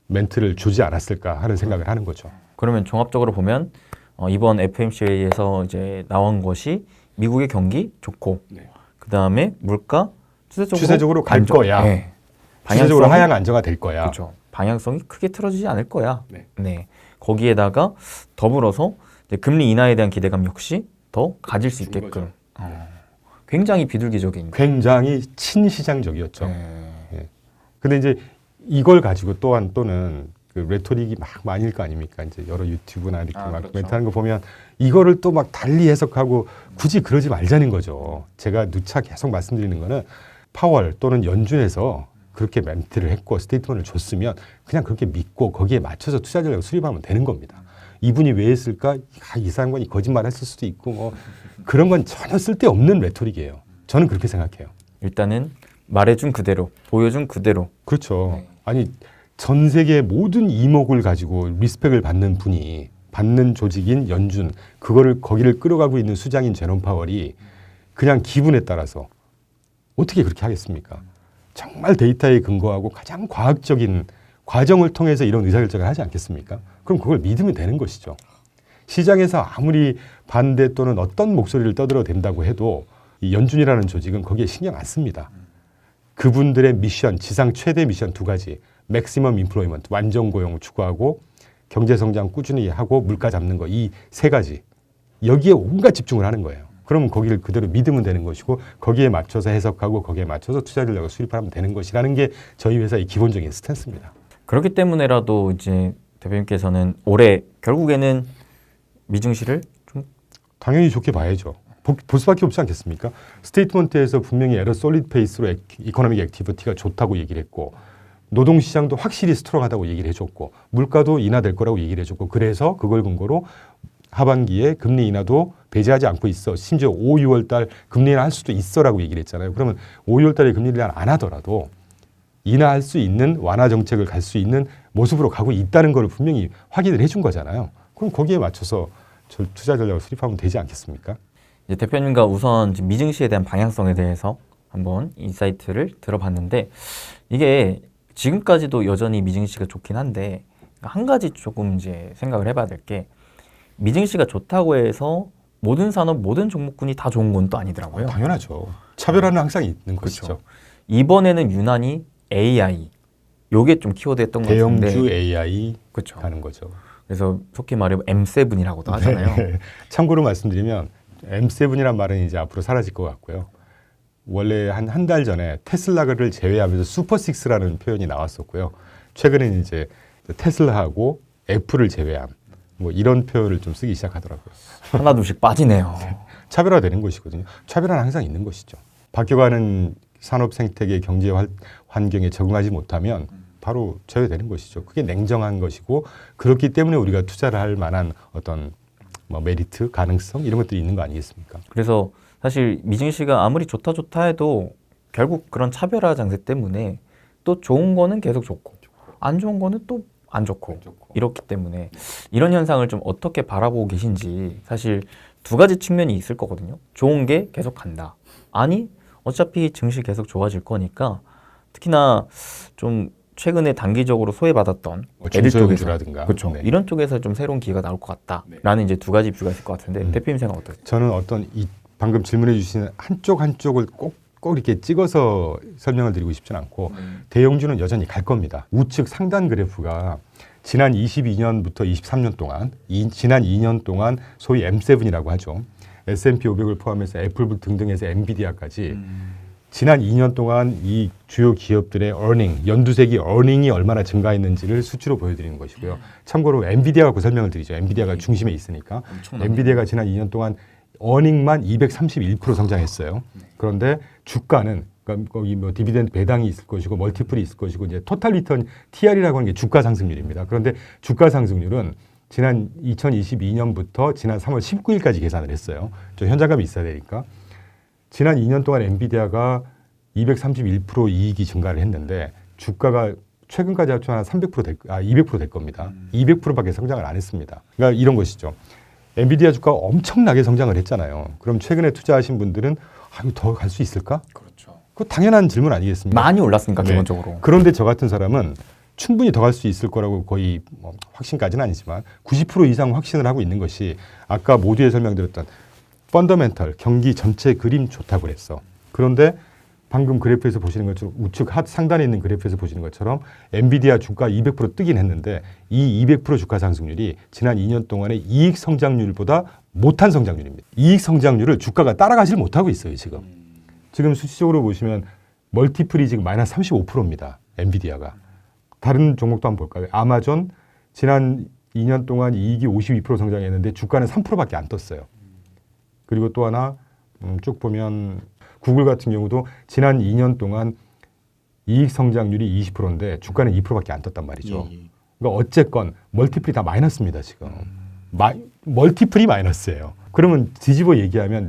멘트를 주지 않았을까 하는 생각을 하는 거죠. 그러면 종합적으로 보면 이번 FOMC에서 이제 나온 것이 미국의 경기 좋고 네. 그 다음에 물가 추세적으로 갈 안정. 거야. 네. 추세적으로 방향성이- 하향 안정화될 거야. 그렇죠. 방향성이 크게 틀어지지 않을 거야. 네. 네. 거기에다가 더불어서 이제 금리 인하에 대한 기대감 역시 더 가질 수 준 있게끔 거죠. 굉장히 비둘기적인. 굉장히 친시장적이었죠. 네. 근데 이제 이걸 가지고 또는 그 레토릭이 막 많을 거 아닙니까? 이제 여러 유튜브나 이렇게 막 그렇죠. 멘트하는 거 보면 이거를 또 막 달리 해석하고 굳이 그러지 말자는 거죠. 제가 누차 계속 말씀드리는 거는 파월 또는 연준에서 그렇게 멘트를 했고 스테이트먼트를 줬으면 그냥 그렇게 믿고 거기에 맞춰서 투자 전략을 수립하면 되는 겁니다. 이분이 왜 했을까? 이 사람이 거짓말 했을 수도 있고 뭐 그런 건 전혀 쓸데없는 레토릭이에요. 저는 그렇게 생각해요. 일단은 말해준 그대로, 보여준 그대로. 그렇죠. 네. 아니 전 세계 모든 이목을 가지고 리스펙을 받는 분이 받는 조직인 연준 거기를 끌어가고 있는 수장인 제롬 파월이 그냥 기분에 따라서 어떻게 그렇게 하겠습니까? 정말 데이터에 근거하고 가장 과학적인 과정을 통해서 이런 의사결정을 하지 않겠습니까? 그럼 그걸 믿으면 되는 것이죠. 시장에서 아무리 반대 또는 어떤 목소리를 떠들어댄다고 해도 이 연준이라는 조직은 거기에 신경 안 씁니다. 그분들의 미션, 지상 최대 미션 두 가지, 맥시멈 인플로이먼트, 완전 고용 추구하고 경제 성장 꾸준히 하고 물가 잡는 거, 이 세 가지. 여기에 온갖 집중을 하는 거예요. 그러면 거기를 그대로 믿으면 되는 것이고 거기에 맞춰서 해석하고 거기에 맞춰서 투자 전략을 수립하면 되는 것이라는 게 저희 회사의 기본적인 스탠스입니다. 그렇기 때문에라도 이제 대표님께서는 올해 결국에는 미증시를 좀 당연히 좋게 봐야죠. 볼 수밖에 없지 않겠습니까? 스테이트먼트에서 분명히 에러 솔리드 페이스로 이코노믹 액티비티가 좋다고 얘기를 했고 노동시장도 확실히 스트롱하다고 얘기를 해줬고 물가도 인하될 거라고 얘기를 해줬고 그래서 그걸 근거로 하반기에 금리 인하도 배제하지 않고 있어. 심지어 5, 6월 달 금리 인하할 수도 있어라고 얘기를 했잖아요. 그러면 5, 6월 달에 금리 인하 안 하더라도 인하할 수 있는 완화 정책을 갈 수 있는 모습으로 가고 있다는 걸 분명히 확인을 해준 거잖아요. 그럼 거기에 맞춰서 투자 전략을 수립하면 되지 않겠습니까? 이제 대표님과 우선 지금 미증시에 대한 방향성에 대해서 한번 인사이트를 들어봤는데 이게 지금까지도 여전히 미증시가 좋긴 한데 한 가지 조금 이제 생각을 해봐야 될 게 미증시가 좋다고 해서 모든 산업, 모든 종목군이 다 좋은 건 또 아니더라고요. 당연하죠. 차별화는 항상 있는 것이죠. 그렇죠. 이번에는 유난히 AI, 요게 좀 키워드였던 것 같은데 대형주 AI 그렇죠. 가는 거죠. 그래서 속히 말해 M7이라고도 하잖아요. 네. 참고로 말씀드리면 M7이란 말은 이제 앞으로 사라질 것 같고요. 원래 한 달 전에 테슬라를 제외하면서 슈퍼6라는 표현이 나왔었고요. 최근에는 이제 테슬라하고 애플을 제외한 뭐 이런 표현을 좀 쓰기 시작하더라고요. 하나둘씩 빠지네요. 차별화되는 것이거든요. 차별화는 항상 있는 것이죠. 바뀌어가는 산업 생태계 경제 환경에 적응하지 못하면 바로 제외되는 것이죠. 그게 냉정한 것이고 그렇기 때문에 우리가 투자를 할 만한 어떤 뭐 메리트, 가능성 이런 것들이 있는 거 아니겠습니까? 그래서 사실 미증시가 아무리 좋다 해도 결국 그런 차별화 장세 때문에 또 좋은 거는 계속 좋고 안 좋은 거는 또 안 좋고 이렇기 때문에 이런 현상을 좀 어떻게 바라보고 계신지 사실 두 가지 측면이 있을 거거든요. 좋은 게 계속 간다. 아니 어차피 증시 계속 좋아질 거니까 특히나 좀 최근에 단기적으로 소외받았던 애들 쪽에서 중소형주라든가 그렇죠. 네. 이런 쪽에서 좀 새로운 기회가 나올 것 같다라는 이제 두 가지 뷰가 있을 것 같은데 대표님 생각 어떠세요? 저는 어떤 방금 질문해 주신 한쪽을 꼭 이렇게 찍어서 설명을 드리고 싶지는 않고 대형주는 여전히 갈 겁니다. 우측 상단 그래프가 지난 22년부터 23년 동안 지난 2년 동안 소위 M7이라고 하죠. S&P 500을 포함해서 애플 등등해서 엔비디아까지 지난 2년 동안 이 주요 기업들의 연두색이 earning이 얼마나 증가했는지를 수치로 보여드리는 것이고요. 참고로 엔비디아 갖고 설명을 드리죠. 엔비디아가 중심에 있으니까. 엔비디아가 지난 2년 동안 earning만 231% 성장했어요. 그런데 주가는 그러니까 거기 뭐 디비덴드 배당이 있을 것이고 멀티플이 있을 것이고 이제 토탈 리턴 TR이라고 하는 게 주가 상승률입니다. 그런데 주가 상승률은 지난 2022년부터 지난 3월 19일까지 계산을 했어요. 저 현장감이 있어야 되니까. 지난 2년 동안 엔비디아가 231% 이익이 증가를 했는데 주가가 최근까지 합치면 한 200% 될 겁니다. 200%밖에 성장을 안 했습니다. 그러니까 이런 것이죠. 엔비디아 주가가 엄청나게 성장을 했잖아요. 그럼 최근에 투자하신 분들은 더 갈 수 있을까? 그렇죠. 그 당연한 질문 아니겠습니까? 많이 올랐으니까 네. 기본적으로. 그런데 저 같은 사람은 충분히 더 갈 수 있을 거라고 거의 뭐 확신까지는 아니지만 90% 이상 확신을 하고 있는 것이 아까 모두에 설명드렸던 펀더멘털 경기 전체 그림 좋다고 그랬어. 그런데 방금 그래프에서 보시는 것처럼 우측 상단에 있는 그래프에서 보시는 것처럼 엔비디아 주가 200% 뜨긴 했는데 이 200% 주가 상승률이 지난 2년 동안의 이익 성장률보다 못한 성장률입니다. 이익 성장률을 주가가 따라가질 못하고 있어요, 지금. 지금 수치적으로 보시면 멀티플이 지금 마이너스 35%입니다. 엔비디아가. 다른 종목도 한번 볼까요? 아마존 지난 2년 동안 이익이 52% 성장했는데 주가는 3%밖에 안 떴어요. 그리고 또 하나 쭉 보면 구글 같은 경우도 지난 2년 동안 이익 성장률이 20%인데 주가는 2%밖에 안 떴단 말이죠. 그러니까 어쨌건 멀티플이 다 마이너스입니다, 지금. 멀티플이 마이너스예요. 그러면 뒤집어 얘기하면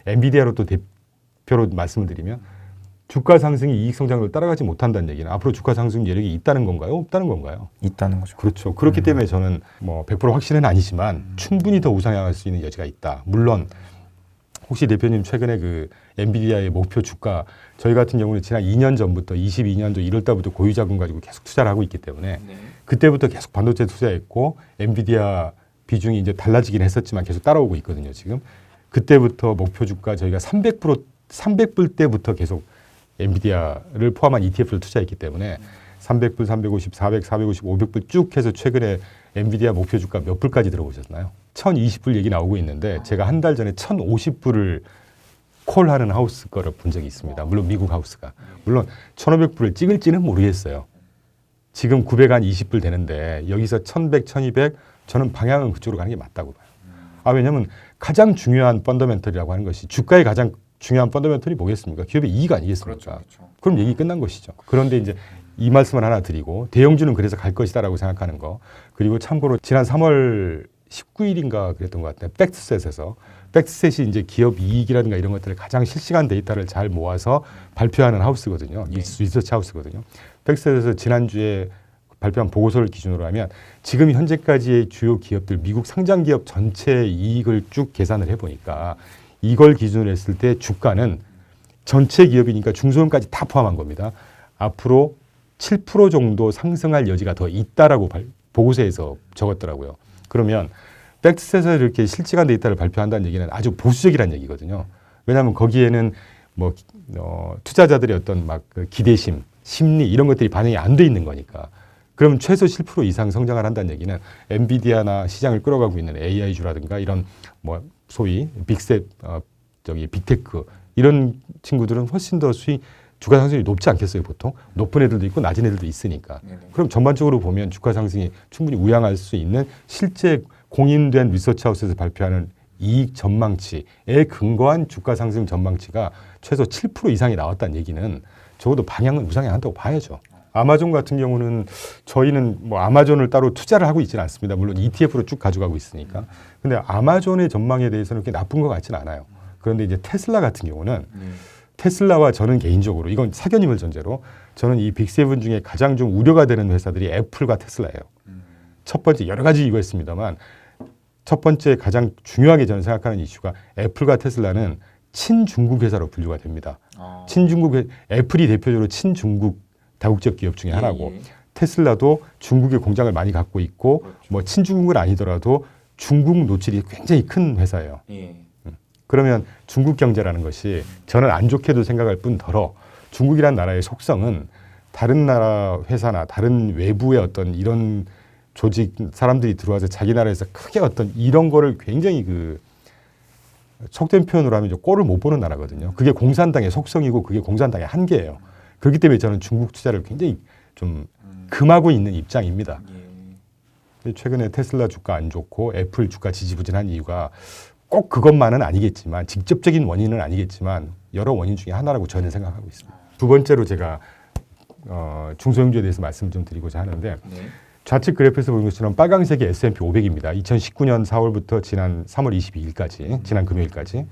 엔비디아로 또 대표로 말씀을 드리면 주가 상승이 이익 성장률을 따라가지 못한다는 얘기는 앞으로 주가 상승 여력이 있다는 건가요? 없다는 건가요? 있다는 거죠. 그렇죠. 그렇기 때문에 저는 뭐 100% 확신은 아니지만 충분히 더 우상향할 수 있는 여지가 있다. 물론 혹시 대표님 최근에 그 엔비디아의 목표 주가 저희 같은 경우는 지난 2년 전부터 22년도 1월 달부터 고유 자금 가지고 계속 투자를 하고 있기 때문에 그때부터 계속 반도체 투자했고 엔비디아 비중이 이제 달라지긴 했었지만 계속 따라오고 있거든요. 지금 그때부터 목표 주가 저희가 300불 때부터 계속 엔비디아를 포함한 ETF를 투자했기 때문에 300불, 350, 400, 450, 500불 쭉 해서 최근에 엔비디아 목표 주가 몇 불까지 들어보셨나요? 1020불 얘기 나오고 있는데 제가 한 달 전에 1050불을 콜하는 하우스 거를 본 적이 있습니다. 물론 미국 하우스가. 물론 1500불을 찍을지는 모르겠어요. 지금 920불 되는데 여기서 1100, 1200 저는 방향은 그쪽으로 가는 게 맞다고 봐요. 왜냐하면 가장 중요한 펀더멘털이라고 하는 것이 주가의 가장 중요한 펀더멘털이 뭐겠습니까? 기업의 이익 아니겠습니까? 그렇죠. 그럼 얘기 끝난 것이죠. 그런데 이제 이 말씀을 하나 드리고 대형주는 그래서 갈 것이다라고 생각하는 거. 그리고 참고로 지난 3월 19일인가 그랬던 것 같아요. 팩트셋에서 팩트셋이 이제 기업 이익이라든가 이런 것들을 가장 실시간 데이터를 잘 모아서 발표하는 하우스거든요. 리서치 하우스거든요. 팩트셋에서 지난주에 발표한 보고서를 기준으로 하면 지금 현재까지의 주요 기업들 미국 상장 기업 전체 이익을 쭉 계산을 해보니까 이걸 기준으로 했을 때 주가는 전체 기업이니까 중소형까지 다 포함한 겁니다. 앞으로 7% 정도 상승할 여지가 더 있다라고 보고서에서 적었더라고요. 그러면 팩트셋에서 이렇게 실시간 데이터를 발표한다는 얘기는 아주 보수적이라는 얘기거든요. 왜냐하면 거기에는 뭐 투자자들의 어떤 막 그 기대심, 심리 이런 것들이 반영이 안 돼 있는 거니까. 그럼 최소 7% 이상 성장을 한다는 얘기는 엔비디아나 시장을 끌어가고 있는 AI주라든가 이런 뭐 소위 빅셋, 빅테크 이런 친구들은 훨씬 더 주가 상승이 높지 않겠어요, 보통? 높은 애들도 있고 낮은 애들도 있으니까. 그럼 전반적으로 보면 주가 상승이 충분히 우양할 수 있는 실제 공인된 리서치하우스에서 발표하는 이익 전망치에 근거한 주가 상승 전망치가 최소 7% 이상이 나왔다는 얘기는 적어도 방향은 우상향한다고 봐야죠. 아마존 같은 경우는 저희는 뭐 아마존을 따로 투자를 하고 있지는 않습니다. 물론 ETF로 쭉 가져가고 있으니까. 근데 아마존의 전망에 대해서는 그렇게 나쁜 것 같지는 않아요. 그런데 이제 테슬라 같은 경우는 테슬라와 저는 개인적으로 이건 사견임을 전제로 저는 이 빅세븐 중에 가장 좀 우려가 되는 회사들이 애플과 테슬라예요. 첫 번째 여러 가지 이유가 있습니다만 첫 번째 가장 중요하게 저는 생각하는 이슈가 애플과 테슬라는 친중국 회사로 분류가 됩니다. 애플이 대표적으로 친중국 다국적 기업 중에 하나고 테슬라도 중국에 공장을 많이 갖고 있고 뭐 친중국은 아니더라도 중국 노출이 굉장히 큰 회사예요. 그러면 중국 경제라는 것이 저는 안 좋게도 생각할 뿐더러 중국이라는 나라의 속성은 다른 나라 회사나 다른 외부의 어떤 이런 조직 사람들이 들어와서 자기 나라에서 크게 어떤 이런 거를 굉장히 속된 표현으로 하면 꼴을 못 보는 나라거든요. 그게 공산당의 속성이고 그게 공산당의 한계예요. 그렇기 때문에 저는 중국 투자를 굉장히 좀 금하고 있는 입장입니다. 최근에 테슬라 주가 안 좋고 애플 주가 지지부진한 이유가 꼭 그것만은 아니겠지만 직접적인 원인은 아니겠지만 여러 원인 중에 하나라고 저는 생각하고 있습니다. 두 번째로 제가 중소형주에 대해서 말씀을 좀 드리고자 하는데 좌측 그래프에서 보는 것처럼 빨간색이 S&P 500입니다. 2019년 4월부터 지난 3월 22일까지 지난 금요일까지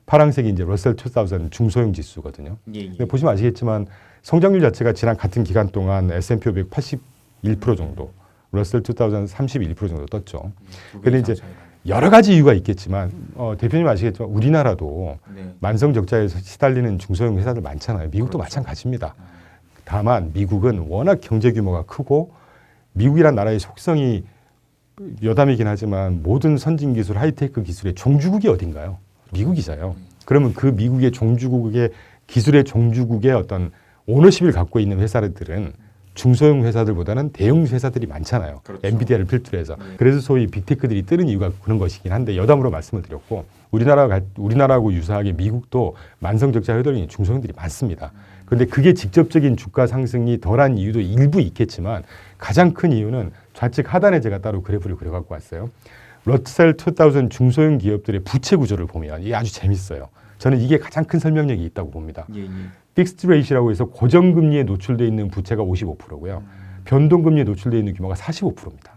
파란색이 이제 러셀 2000 중소형 지수거든요. 근데 보시면 아시겠지만 성장률 자체가 지난 같은 기간 동안 S&P 500 81% 정도, 러셀 2000 31% 정도 떴죠. 그런데 이제 여러 가지 이유가 있겠지만 대표님 아시겠지만 우리나라도 만성 적자에 시달리는 중소형 회사들 많잖아요. 미국도 마찬가지입니다. 다만 미국은 워낙 경제 규모가 크고 미국이란 나라의 속성이 여담이긴 하지만 모든 선진 기술, 하이테크 기술의 종주국이 어딘가요? 미국이잖아요. 그러면 그 미국의 종주국의 기술의 종주국의 어떤 오너십을 갖고 있는 회사들은 중소형 회사들보다는 대형 회사들이 많잖아요. 그렇죠. 엔비디아를 필두로 해서. 그래서 소위 빅테크들이 뜨는 이유가 그런 것이긴 한데 여담으로 말씀을 드렸고 우리나라하고 유사하게 미국도 만성적자 회돌이 중소형들이 많습니다. 그런데 그게 직접적인 주가 상승이 덜한 이유도 일부 있겠지만 가장 큰 이유는 좌측 하단에 제가 따로 그래프를 그려갖고 왔어요. 러셀 2000 중소형 기업들의 부채 구조를 보면 이게 아주 재밌어요. 저는 이게 가장 큰 설명력이 있다고 봅니다. 픽스드 레이시라고 해서 고정금리에 노출되어 있는 부채가 55%고요. 변동금리에 노출되어 있는 규모가 45%입니다.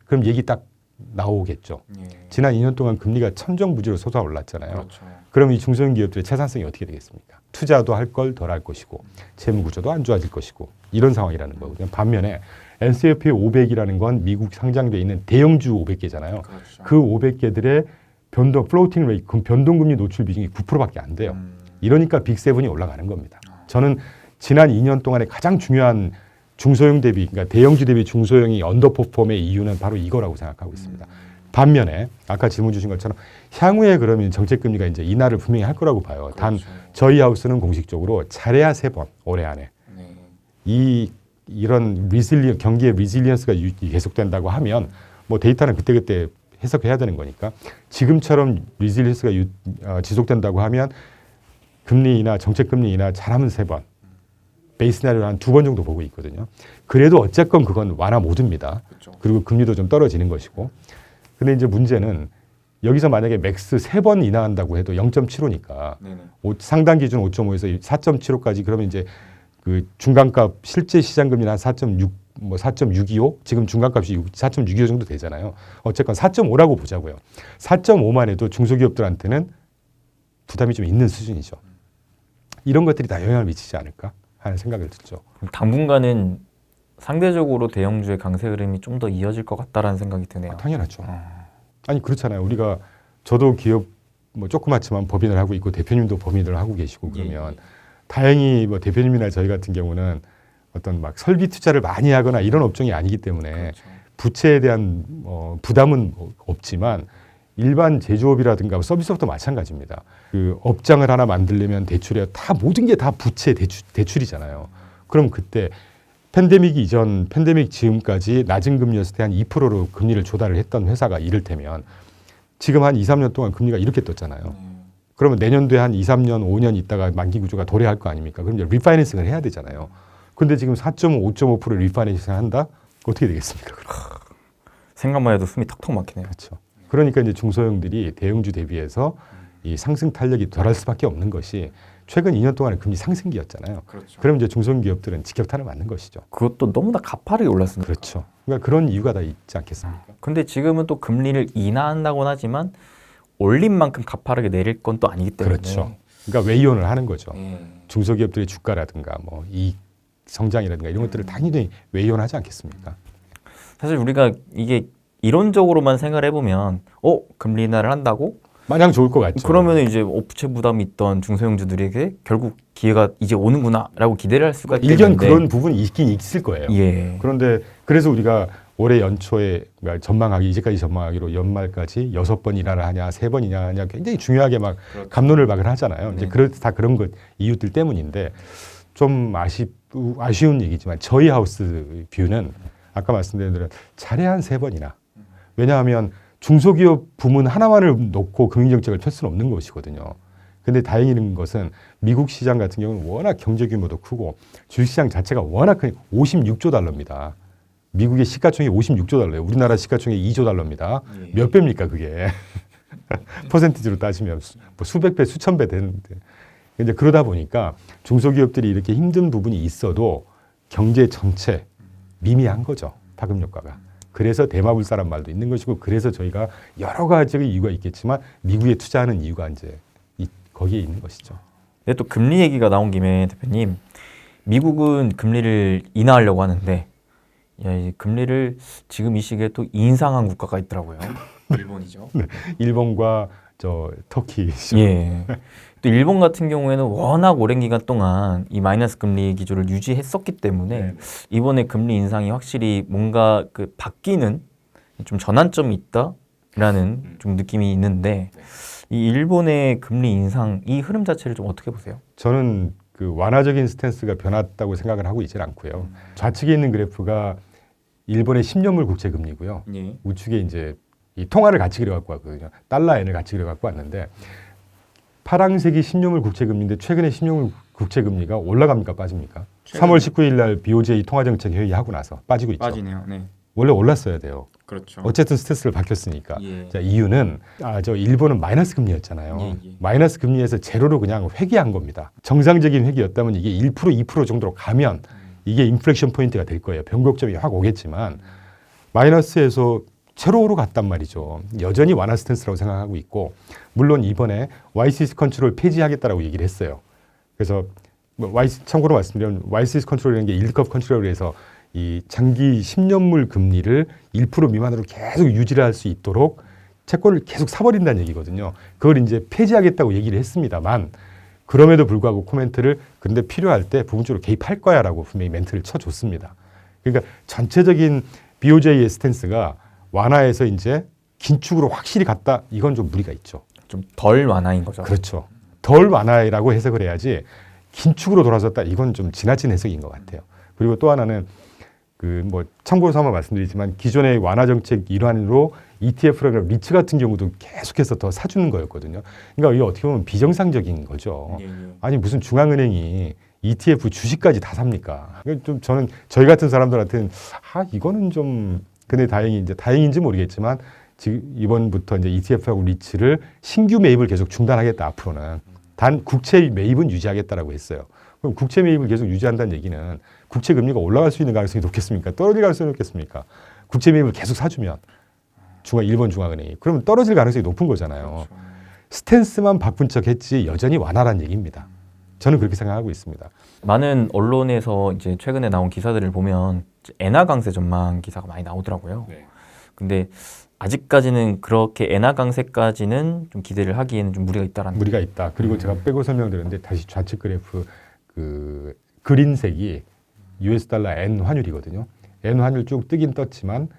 그럼 얘기 딱 나오겠죠. 지난 2년 동안 금리가 천정부지로 솟아올랐잖아요. 그렇죠. 그럼 이 중소형 기업들의 채산성이 어떻게 되겠습니까? 투자도 할 걸 덜 할 것이고 채무 구조도 안 좋아질 것이고 이런 상황이라는 거거든요. 반면에 S&P 500이라는 건 미국 상장되어 있는 대형주 500개잖아요. 그렇죠. 그 500개들의 플로팅 레이트, 변동금리 노출 비중이 9%밖에 안 돼요. 이러니까 빅7이 올라가는 겁니다. 저는 지난 2년 동안에 가장 중요한 중소형 대비, 그러니까 대형주 대비 중소형이 언더퍼폼의 이유는 바로 이거라고 생각하고 있습니다. 반면에 아까 질문 주신 것처럼 향후에 그러면 정책금리가 이제 인하를 분명히 할 거라고 봐요. 단 저희 하우스는 공식적으로 잘해야 3번 올해 안에 이런 경기의 리질리언스가 계속된다고 하면 뭐 데이터는 그때그때 해석해야 되는 거니까 지금처럼 리질리언스가 지속된다고 하면 금리 인하, 정책금리 인하 잘하면 3번, 베이스 시나리오 한 2번 정도 보고 있거든요. 그래도 어쨌건 그건 완화 못 옵니다. 그렇죠. 그리고 금리도 좀 떨어지는 것이고. 근데 이제 문제는 여기서 만약에 맥스 3번 인하한다고 해도 0.75니까 상단 기준 5.5에서 4.75까지 그러면 이제 그 중간값 실제 시장 금리는 한 4.6, 뭐 4.625? 지금 중간값이 4.625 정도 되잖아요. 어쨌건 4.5라고 보자고요. 4.5만 해도 중소기업들한테는 부담이 좀 있는 수준이죠. 이런 것들이 다 영향을 미치지 않을까 하는 생각을 듣죠. 당분간은 상대적으로 대형주의 강세 흐름이 좀 더 이어질 것 같다라는 생각이 드네요. 당연하죠. 아니 그렇잖아요. 우리가 저도 기업 뭐 조그맣지만 법인을 하고 있고 대표님도 법인을 하고 계시고 그러면 다행히 뭐 대표님이나 저희 같은 경우는 어떤 막 설비 투자를 많이 하거나 이런 업종이 아니기 때문에 부채에 대한 부담은 없지만 일반 제조업이라든가 서비스업도 마찬가지입니다. 그 업장을 하나 만들려면 대출에 다 모든 게 다 부채 대출이잖아요. 그럼 그때 팬데믹 이전, 팬데믹 지금까지 낮은 금리였을 때 한 2%로 금리를 조달을 했던 회사가 이를테면 지금 한 2, 3년 동안 금리가 이렇게 떴잖아요. 그러면 내년도에 한 2, 3년, 5년 있다가 만기 구조가 도래할 거 아닙니까? 그럼 이제 리파이낸싱을 해야 되잖아요. 근데 지금 4.5, 5.5% 리파이낸싱을 한다? 어떻게 되겠습니까? 생각만 해도 숨이 턱턱 막히네요. 그렇죠. 그러니까 이제 중소형들이 대형주 대비해서 이 상승 탄력이 덜할 수밖에 없는 것이 최근 2년 동안의 금리 상승기였잖아요. 그럼 이제 중소기업들은 직격탄을 맞는 것이죠. 그것도 너무나 가파르게 올랐습니다. 그렇죠. 그러니까 그런 이유가 다 있지 않겠습니까? 근데 지금은 또 금리를 인하한다고는 하지만 올린 만큼 가파르게 내릴 건 또 아니기 때문에. 그렇죠. 그러니까 외이온을 하는 거죠. 중소기업들의 주가라든가 뭐 이익 성장이라든가 이런 것들을 당연히 외이온하지 않겠습니까? 사실 우리가 이게 이론적으로만 생각을 해보면 금리 인하를 한다고? 마냥 좋을 것 같죠. 그러면 이제 부채 부담이 있던 중소형주들에게 결국 기회가 이제 오는구나라고 기대를 할 수가 있겠는데 일견 그런 부분이 있긴 있을 거예요. 예. 그런데 그래서 우리가 올해 연초에 그러니까 전망하기 이제까지 전망하기로 연말까지 6번 인하를 하냐 3번 인하를 하냐 굉장히 중요하게 막 갑론을 막을 하잖아요. 이제 다 그런 것 이유들 때문인데 좀 아쉬운 얘기지만 저희 하우스 뷰는 아까 말씀드린 대로 잘해야 한 3번이나 왜냐하면 중소기업 부문 하나만을 놓고 금융정책을 펼 수는 없는 것이거든요. 근데 다행인 것은 미국 시장 같은 경우는 워낙 경제 규모도 크고 주식시장 자체가 워낙 큰 56조 달러입니다. 미국의 시가총액이 56조 달러예요. 우리나라 시가총액이 2조 달러입니다. 몇 배입니까 그게? 퍼센티지로 따지면 뭐 수백 배, 수천 배 되는데. 이제 그러다 보니까 중소기업들이 이렇게 힘든 부분이 있어도 경제 전체 미미한 거죠. 파급 효과가. 그래서 대마불사란 말도 있는 것이고 그래서 저희가 여러 가지 이유가 있겠지만 미국에 투자하는 이유가 이제 거기에 있는 것이죠. 근데 또 금리 얘기가 나온 김에 대표님, 미국은 금리를 인하하려고 하는데 이 금리를 지금 이 시기에 또 인상한 국가가 있더라고요. 일본이죠. 네, 일본과 터키. 예. 또 일본 같은 경우에는 워낙 오랜 기간 동안 이 마이너스 금리 기조를 유지했었기 때문에 이번에 금리 인상이 확실히 뭔가 그 바뀌는 좀 전환점이 있다라는 좀 느낌이 있는데 이 일본의 금리 인상 이 흐름 자체를 좀 어떻게 보세요? 저는 그 완화적인 스탠스가 변했다고 생각을 하고 있지는 않고요. 좌측에 있는 그래프가 일본의 10년물 국채 금리고요. 예. 우측에 이제 이 통화를 같이 그려갖고 왔거든요. 달러 엔을 같이 그려갖고 왔는데 파란색이 10년물 국채 금리인데 최근에 10년물 국채 금리가 올라갑니까 빠집니까? 3월 19일 날 BOJ 통화정책 회의하고 나서 빠지고 있죠. 빠지네요. 네. 원래 올랐어야 돼요. 그렇죠. 어쨌든 스탠스를 바뀌었으니까. 예. 자, 이유는 저 일본은 마이너스 금리였잖아요. 예. 마이너스 금리에서 제로로 그냥 회귀한 겁니다. 정상적인 회귀였다면 이게 1% 2% 정도로 가면 이게 인플레이션 포인트가 될 거예요. 변곡점이 확 오겠지만 마이너스에서 제로로 갔단 말이죠. 여전히 완화 스탠스라고 생각하고 있고 물론 이번에 YCC 컨트롤 폐지하겠다라고 얘기를 했어요. 그래서 뭐 참고로 말씀드리면 YCC 컨트롤이라는 게 일컵 컨트롤에서 이 장기 10년물 금리를 1% 미만으로 계속 유지를 할 수 있도록 채권을 계속 사버린다는 얘기거든요. 그걸 이제 폐지하겠다고 얘기를 했습니다만 그럼에도 불구하고 코멘트를 근데 필요할 때 부분적으로 개입할 거야라고 분명히 멘트를 쳐줬습니다. 그러니까 전체적인 BOJ의 스탠스가 완화해서 이제 긴축으로 확실히 갔다. 이건 좀 무리가 있죠. 좀 덜 완화인 거죠. 그렇죠. 덜 완화라고 해석을 해야지 긴축으로 돌아섰다. 이건 좀 지나친 해석인 것 같아요. 그리고 또 하나는 그 뭐 참고로 삼아 말씀드리지만 기존의 완화 정책 일환으로 ETF라는 리츠 같은 경우도 계속해서 더 사주는 거였거든요. 그러니까 이게 어떻게 보면 비정상적인 거죠. 아니 무슨 중앙은행이 ETF 주식까지 다 삽니까? 좀 저는 저희 같은 사람들한테는 이거는 좀 근데 다행인지 모르겠지만 지금 이번부터 이제 ETF하고 리츠를 신규 매입을 계속 중단하겠다 앞으로는 단 국채 매입은 유지하겠다라고 했어요. 그럼 국채 매입을 계속 유지한다는 얘기는 국채 금리가 올라갈 수 있는 가능성이 높겠습니까? 떨어질 가능성이 높겠습니까? 국채 매입을 계속 사주면 일본 중앙은행이 그러면 떨어질 가능성이 높은 거잖아요. 그렇죠. 스탠스만 바꾼 척했지 여전히 완화란 얘기입니다. 저는 그렇게 생각하고 있습니다. 많은 언론에서 이제 최근에 나온 기사들을 보면 엔화 강세 전망 기사가 많이 나오더라고요. 네. 근데 아직까지는 그렇게 엔화 강세까지는 좀 기대를 하기에는 좀 무리가 있다라는. 무리가 있다. 그리고 제가 빼고 설명드렸는데 다시 좌측 그래프 그 그린색이 US 달러 N 환율이거든요. N 환율 쭉 뜨긴 떴지만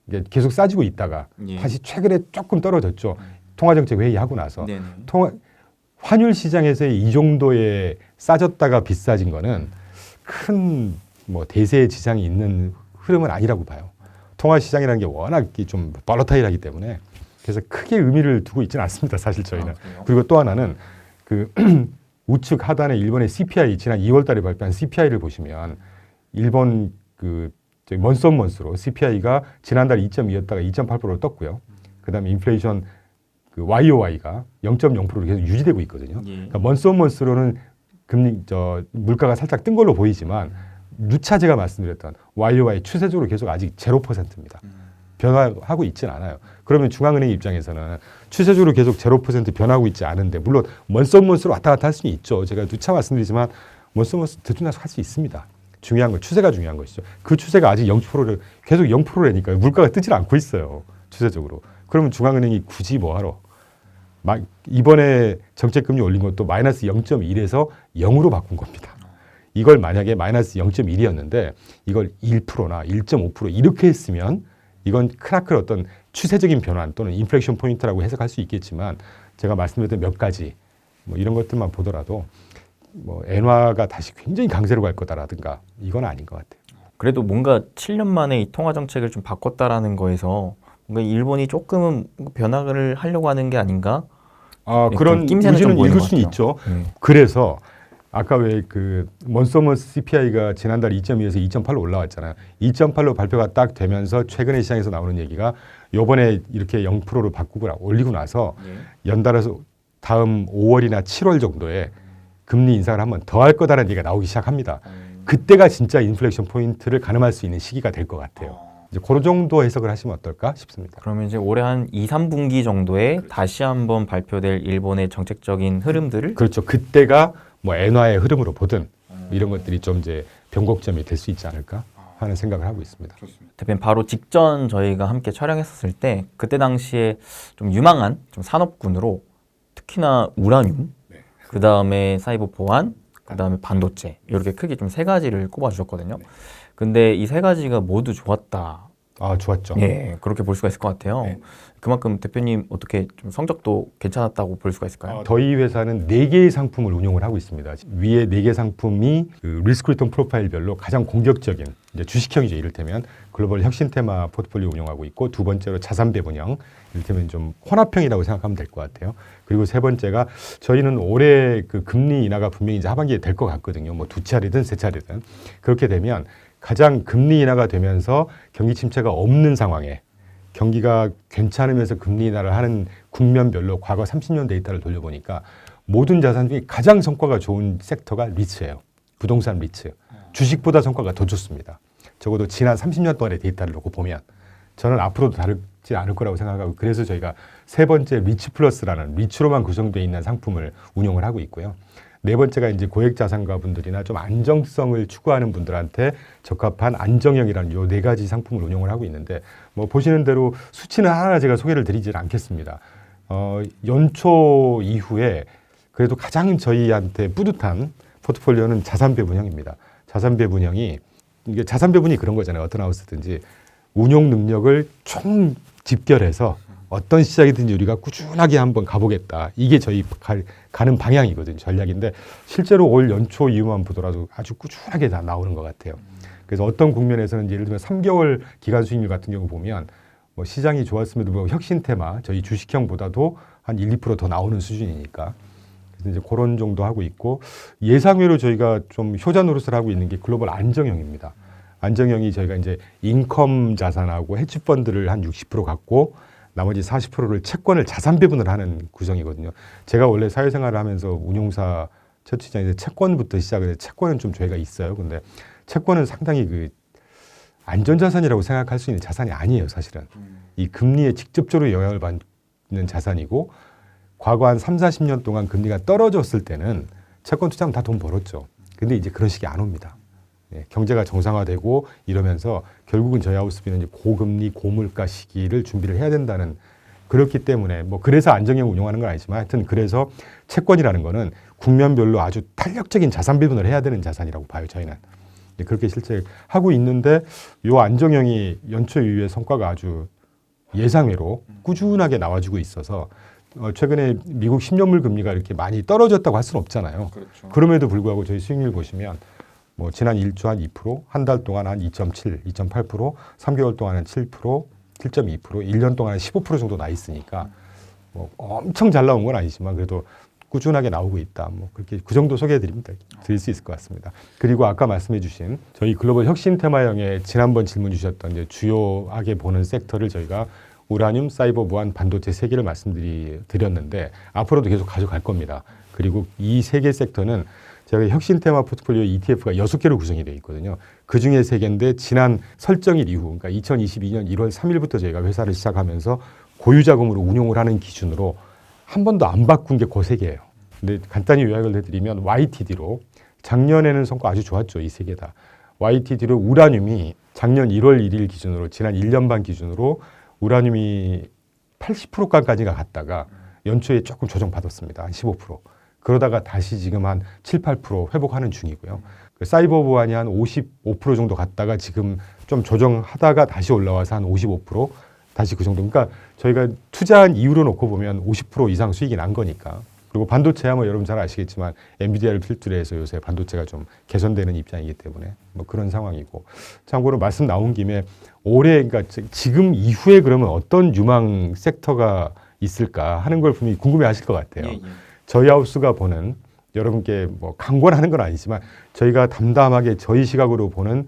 이제 계속 싸지고 있다가 예. 다시 최근에 조금 떨어졌죠. 통화정책 회의하고 나서 네네. 환율 시장에서의 이 정도의 싸졌다가 비싸진 거는 큰 뭐 대세의 지장이 있는 흐름은 아니라고 봐요. 통화 시장이라는 게 워낙 좀 볼러타일하기 때문에 그래서 크게 의미를 두고 있지는 않습니다. 사실 저희는. 그래요? 그리고 또 하나는 그 우측 하단에 일본의 CPI 지난 2월달에 발표한 CPI를 보시면 일본 그 먼스로 CPI가 지난달 2.2였다가 2.8%로 떴고요. 그다음에 인플레이션 그 YOY가 0.0%로 계속 유지되고 있거든요. 예. 그러니까 먼스로는 물가가 살짝 뜬 걸로 보이지만 누차 제가 말씀드렸던 YOY 추세적으로 계속 아직 0%입니다. 변화하고 있지는 않아요. 그러면 중앙은행 입장에서는 추세적으로 계속 0% 변하고 있지 않은데 물론 먼스로 왔다 갔다 할 수는 있죠. 제가 누차 말씀드리지만 먼스로 들쭉날쭉 할 수 있습니다. 중요한 건 추세가 중요한 것이죠. 그 추세가 아직 0%를 계속 0%라니까요. 물가가 뜨질 않고 있어요. 추세적으로. 그러면 중앙은행이 굳이 뭐하러 이번에 정책금리 올린 것도 마이너스 0.1에서 0으로 바꾼 겁니다. 이걸 만약에 마이너스 0.1이었는데 이걸 1%나 1.5% 이렇게 했으면 이건 크나큰 어떤 추세적인 변환 또는 인플레이션 포인트라고 해석할 수 있겠지만 제가 말씀드렸던 몇 가지 뭐 이런 것들만 보더라도 뭐 엔화가 다시 굉장히 강세로 갈 거다라든가 이건 아닌 것 같아요. 그래도 뭔가 7년 만에 이 통화 정책을 좀 바꿨다라는 거에서 뭔가 일본이 조금은 변화를 하려고 하는 게 아닌가? 그런 낌새는 좀 의지는 보이는 읽을 것 수는 같아요. 있죠. 아까 왜 그 먼스머스 CPI가 지난달 2.2에서 2.8로 올라왔잖아요. 2.8로 발표가 딱 되면서 최근에 시장에서 나오는 얘기가 요번에 이렇게 0%로 바꾸고 올리고 나서 연달아서 다음 5월이나 7월 정도에 금리 인상을 한번 더 할 거다라는 얘기가 나오기 시작합니다. 그때가 진짜 인플레이션 포인트를 가늠할 수 있는 시기가 될 것 같아요. 이제 그런 정도 해석을 하시면 어떨까 싶습니다. 그러면 이제 올해 한 2, 3분기 정도에 다시 한번 발표될 일본의 정책적인 흐름들을 그렇죠. 그때가 뭐 엔화의 흐름으로 보든 이런 것들이 좀 이제 변곡점이 될 수 있지 않을까 하는 생각을 하고 있습니다. 대표님 바로 직전 저희가 함께 촬영했었을 때 그때 당시에 좀 유망한 좀 산업군으로 특히나 우라늄, 그 다음에 사이버 보안, 그 다음에 반도체 이렇게 크게 좀 세 가지를 꼽아주셨거든요. 근데 이 세 가지가 모두 좋았다. 좋았죠. 예, 그렇게 볼 수가 있을 것 같아요. 네. 그만큼 대표님 어떻게 좀 성적도 괜찮았다고 볼 수가 있을까요? 저희 회사는 4개의 상품을 운용을 하고 있습니다. 위에 4개 상품이 그 리스크 리턴 프로파일별로 가장 공격적인 이제 주식형이죠. 이를테면 글로벌 혁신 테마 포트폴리오 운용하고 있고, 두 번째로 자산 배분형, 이를테면 좀 혼합형이라고 생각하면 될 것 같아요. 그리고 세 번째가 저희는 올해 그 금리 인하가 분명히 이제 하반기에 될 것 같거든요. 뭐 2차례든 3차례든. 그렇게 되면 가장 금리 인하가 되면서 경기 침체가 없는 상황에 경기가 괜찮으면서 금리 인하를 하는 국면별로 과거 30년 데이터를 돌려보니까 모든 자산 중에 가장 성과가 좋은 섹터가 리츠예요. 부동산 리츠. 주식보다 성과가 더 좋습니다. 적어도 지난 30년 동안의 데이터를 놓고 보면 저는 앞으로도 다르지 않을 거라고 생각하고, 그래서 저희가 세 번째 리츠 플러스라는 리츠로만 구성되어 있는 상품을 운용을 하고 있고요. 네 번째가 이제 고액 자산가 분들이나 좀 안정성을 추구하는 분들한테 적합한 안정형이라는 요 4가지 상품을 운용을 하고 있는데, 뭐 보시는 대로 수치는 하나 제가 소개를 드리질 않겠습니다. 연초 이후에 그래도 가장 저희한테 뿌듯한 포트폴리오는 자산 배분형입니다. 자산 배분형이, 이게 자산 배분이 그런 거잖아요. 어떤 하우스든지 운용 능력을 총 집결해서 어떤 시장이든지 우리가 꾸준하게 한번 가보겠다. 이게 저희 가는 방향이거든요. 전략인데 실제로 올 연초 이후만 보더라도 아주 꾸준하게 다 나오는 것 같아요. 그래서 어떤 국면에서는 예를 들면 3개월 기간 수익률 같은 경우 보면 뭐 시장이 좋았음에도 불구하고 혁신 테마 저희 주식형보다도 한 1, 2%더 나오는 수준이니까. 그래서 이제 그런 정도 하고 있고, 예상외로 저희가 좀 효자 노릇을 하고 있는 게 글로벌 안정형입니다. 안정형이 저희가 이제 인컴 자산하고 헤지펀드를 한 60% 갖고 나머지 40%를 채권을 자산 배분을 하는 구성이거든요. 제가 원래 사회생활을 하면서 운용사 첫 직장에서 채권부터 시작을 해서 채권은 좀 죄가 있어요. 근데 채권은 상당히 그 안전자산이라고 생각할 수 있는 자산이 아니에요, 사실은. 이 금리에 직접적으로 영향을 받는 자산이고, 과거 한 3, 40년 동안 금리가 떨어졌을 때는 채권 투자하면 다 돈 벌었죠. 근데 이제 그런 식이 안 옵니다. 경제가 정상화되고 이러면서 결국은 저희 하우스비는 이제 고금리, 고물가 시기를 준비를 해야 된다는, 그렇기 때문에 뭐 그래서 안정형 운용하는 건 아니지만 하여튼 그래서 채권이라는 거는 국면별로 아주 탄력적인 자산 배분을 해야 되는 자산이라고 봐요, 저희는. 그렇게 실제 하고 있는데 요 안정형이 연초 이후에 성과가 아주 예상외로 꾸준하게 나와주고 있어서 최근에 미국 10년물 금리가 이렇게 많이 떨어졌다고 할 수는 없잖아요. 그렇죠. 그럼에도 불구하고 저희 수익률 보시면 뭐 지난 1주 한 2%, 한 달 동안 한 2.7, 2.8%, 3개월 동안 한 7%, 7.2%, 1년 동안 한 15% 정도 나 있으니까 뭐 엄청 잘 나온 건 아니지만 그래도 꾸준하게 나오고 있다. 뭐 그렇게 그 정도 소개해 드릴 수 있을 것 같습니다. 그리고 아까 말씀해 주신 저희 글로벌 혁신 테마형에 지난번 질문 주셨던 이제 주요하게 보는 섹터를 저희가 우라늄, 사이버, 무한, 반도체 3개를 말씀드렸는데 앞으로도 계속 가져갈 겁니다. 그리고 이 3개 섹터는 저희 혁신 테마 포트폴리오 ETF가 6개로 구성이 되어 있거든요. 그중에 3개인데 지난 설정일 이후, 그러니까 2022년 1월 3일부터 저희가 회사를 시작하면서 고유자금으로 운용을 하는 기준으로 한 번도 안 바꾼 게 그 3개예요. 근데 간단히 요약을 해드리면 YTD로 작년에는 성과 아주 좋았죠. 이 3개 다. YTD로 우라늄이 작년 1월 1일 기준으로 지난 1년 반 기준으로 우라늄이 80%까지가 갔다가 연초에 조금 조정받았습니다. 한 15%. 그러다가 다시 지금 한 7, 8% 회복하는 중이고요. 사이버 보안이 한 55% 정도 갔다가 지금 좀 조정하다가 다시 올라와서 한 55% 다시 그 정도. 그러니까 저희가 투자한 이유로 놓고 보면 50% 이상 수익이 난 거니까. 그리고 반도체야 뭐 여러분 잘 아시겠지만 엔비디아를 필두로 해서 요새 반도체가 좀 개선되는 입장이기 때문에 뭐 그런 상황이고. 참고로 말씀 나온 김에 올해 그러니까 지금 이후에 그러면 어떤 유망 섹터가 있을까 하는 걸 분명히 궁금해 하실 것 같아요. 예. 저희 하우스가 보는, 여러분께 뭐 강권을 하는 건 아니지만 저희가 담담하게 저희 시각으로 보는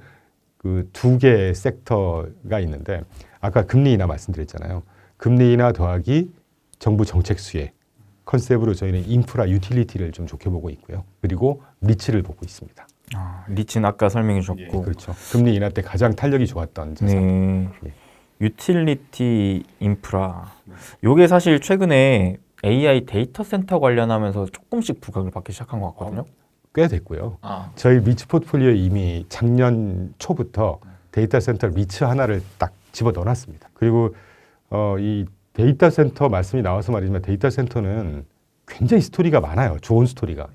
그 2개의 섹터가 있는데, 아까 금리 인하 말씀드렸잖아요. 금리 인하 더하기 정부 정책 수혜 컨셉으로 저희는 인프라 유틸리티를 좀 좋게 보고 있고요. 그리고 리츠를 보고 있습니다. 리츠는 아까 설명해 주셨고. 그렇죠. 금리 인하 때 가장 탄력이 좋았던 자산. 네. 예. 유틸리티 인프라. 요게 사실 최근에 AI 데이터 센터 관련하면서 조금씩 부각을 받기 시작한 것 같거든요. 꽤 됐고요. 아, 저희 리츠 포트폴리오에 이미 작년 초부터 데이터 센터 리츠 하나를 딱 집어 넣어놨습니다. 그리고 이 데이터 센터 말씀이 나와서 말이지만 데이터 센터는 굉장히 스토리가 많아요. 좋은 스토리가.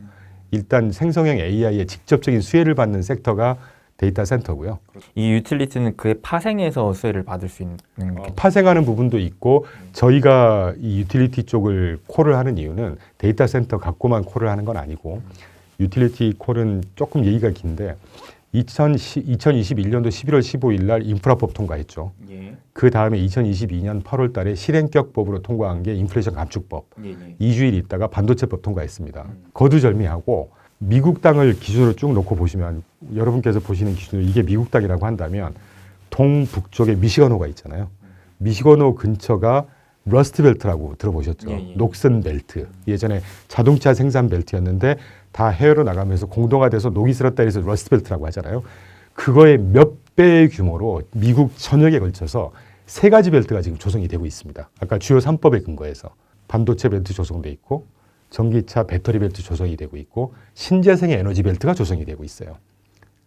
일단 생성형 AI의 직접적인 수혜를 받는 섹터가 데이터 센터고요. 이 유틸리티는 그의 파생해서 수혜를 받을 수 있는 게 파생하는 부분도 있고 저희가 이 유틸리티 쪽을 콜을 하는 이유는 데이터 센터 갖고만 콜을 하는 건 아니고 유틸리티 콜은 조금 얘기가 긴데 2021년도 11월 15일 날 인프라법 통과했죠. 예. 그 다음에 2022년 8월 달에 실행격 법으로 통과한 게 인플레이션 감축법. 2주일 있다가 반도체법 통과했습니다. 거두절미하고 미국 땅을 기준으로 쭉 놓고 보시면 여러분께서 보시는 기준으로 이게 미국 땅이라고 한다면 동북쪽에 미시건호가 있잖아요. 미시건호 근처가 러스트 벨트라고 들어보셨죠? 녹슨 벨트. 예전에 자동차 생산 벨트였는데 다 해외로 나가면서 공동화돼서 녹이 슬었다 해서 러스트 벨트라고 하잖아요. 그거의 몇 배의 규모로 미국 전역에 걸쳐서 3가지 벨트가 지금 조성이 되고 있습니다. 아까 주요 3법에 근거해서 반도체 벨트 조성돼 있고 전기차 배터리 벨트 조성이 되고 있고 신재생의 에너지 벨트가 조성이 되고 있어요.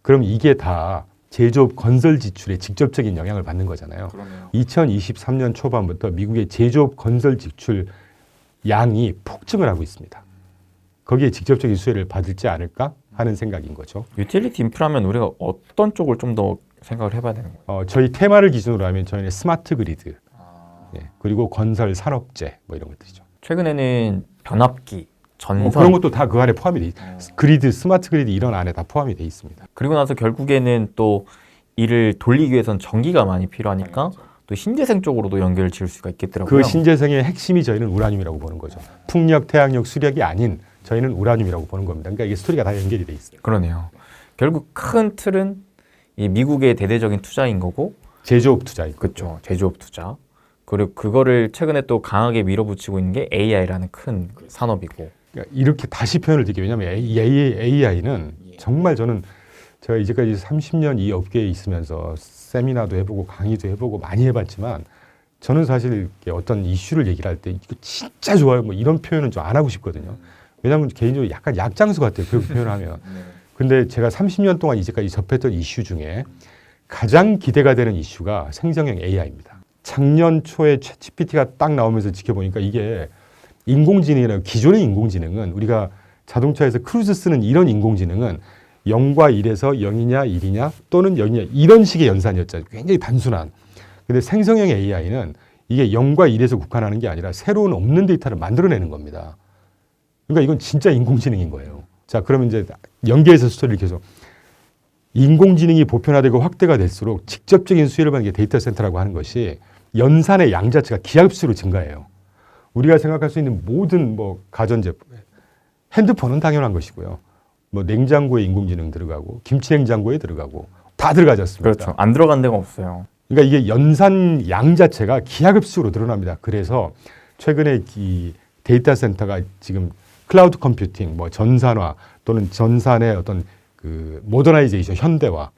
그럼 이게 다 제조업 건설 지출에 직접적인 영향을 받는 거잖아요. 그러네요. 2023년 초반부터 미국의 제조업 건설 지출 양이 폭증을 하고 있습니다. 거기에 직접적인 수혜를 받을지 않을까 하는 생각인 거죠. 유틸리티 인프라면 우리가 어떤 쪽을 좀 더 생각을 해봐야 되는 거예요? 저희 테마를 기준으로 하면 저희는 스마트 그리드, 그리고 건설 산업재 뭐 이런 것들이죠. 최근에는 변압기, 전선 그런 것도 다 그 안에 포함이 돼 그리드, 스마트 그리드 이런 안에 다 포함이 돼 있습니다. 그리고 나서 결국에는 또 이를 돌리기 위해서는 전기가 많이 필요하니까 또 신재생 쪽으로도 연결을 지을 수가 있겠더라고요. 그 신재생의 핵심이 저희는 우라늄이라고 보는 거죠. 풍력, 태양력, 수력이 아닌 저희는 우라늄이라고 보는 겁니다. 그러니까 이게 스토리가 다 연결이 돼 있어요. 그러네요. 결국 큰 틀은 이 미국의 대대적인 투자인 거고 제조업 투자이고. 그렇죠. 제조업 투자. 그리고 그거를 최근에 또 강하게 밀어붙이고 있는 게 AI라는 큰 산업이고. 그러니까 이렇게 다시 표현을 드리게 왜냐하면 AI는 정말 저는 제가 이제까지 30년 이 업계에 있으면서 세미나도 해보고 강의도 해보고 많이 해봤지만 저는 사실 어떤 이슈를 얘기를 할 때 이거 진짜 좋아요 뭐 이런 표현은 좀 안 하고 싶거든요. 왜냐하면 개인적으로 약간 약장수 같아요. 그렇게 표현하면. 근데 제가 30년 동안 이제까지 접했던 이슈 중에 가장 기대가 되는 이슈가 생성형 AI입니다. 작년 초에 챗GPT가 딱 나오면서 지켜보니까 이게 인공지능이라는 기존의 인공지능은 우리가 자동차에서 크루즈 쓰는 이런 인공지능은 0과 1에서 0이냐 1이냐 또는 0이냐 이런 식의 연산이었잖아요. 굉장히 단순한. 근데 생성형 AI는 이게 0과 1에서 국한하는 게 아니라 새로운 없는 데이터를 만들어내는 겁니다. 그러니까 이건 진짜 인공지능인 거예요. 자, 그러면 이제 연계해서 스토리를 계속 인공지능이 보편화되고 확대가 될수록 직접적인 수혜를 받는 게 데이터 센터라고 하는 것이 연산의 양 자체가 기하급수로 증가해요. 우리가 생각할 수 있는 모든 뭐 가전제품, 핸드폰은 당연한 것이고요. 뭐 냉장고에 인공지능 들어가고 김치냉장고에 들어가고 다 들어가지 않습니까? 그렇죠. 안 들어간 데가 없어요. 그러니까 이게 연산 양 자체가 기하급수로 늘어납니다. 그래서 최근에 이 데이터 센터가 지금 클라우드 컴퓨팅, 뭐 전산화 또는 전산의 어떤 그 모더나이제이션, 현대화,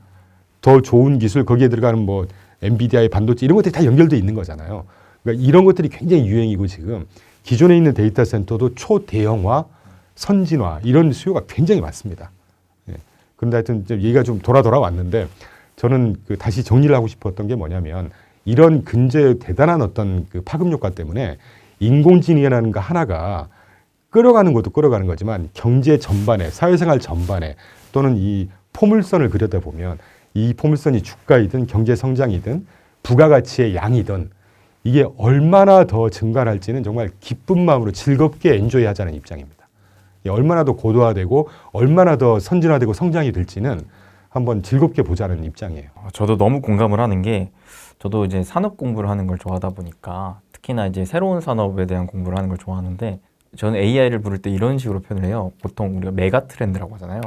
더 좋은 기술 거기에 들어가는 뭐 엔비디아의 반도체 이런 것들이 다 연결돼 있는 거잖아요. 그러니까 이런 것들이 굉장히 유행이고 지금 기존에 있는 데이터 센터도 초대형화, 선진화 이런 수요가 굉장히 많습니다. 예. 그런데 하여튼 얘기가 좀 돌아왔는데 저는 그 다시 정리를 하고 싶었던 게 뭐냐면 이런 근저의 대단한 어떤 그 파급 효과 때문에 인공지능이라는 거 하나가 끌어가는 것도 끌어가는 거지만 경제 전반에 사회생활 전반에 또는 이 포물선을 그려다 보면 이 포물선이 주가이든 경제 성장이든 부가가치의 양이든 이게 얼마나 더 증가할지는 정말 기쁜 마음으로 즐겁게 엔조이하자는 입장입니다. 얼마나 더 고도화되고 얼마나 더 선진화되고 성장이 될지는 한번 즐겁게 보자는 입장이에요. 저도 너무 공감을 하는 게 저도 이제 산업 공부를 하는 걸 좋아하다 보니까 특히나 이제 새로운 산업에 대한 공부를 하는 걸 좋아하는데 저는 AI를 부를 때 이런 식으로 표현을 해요. 보통 우리가 메가 트렌드라고 하잖아요.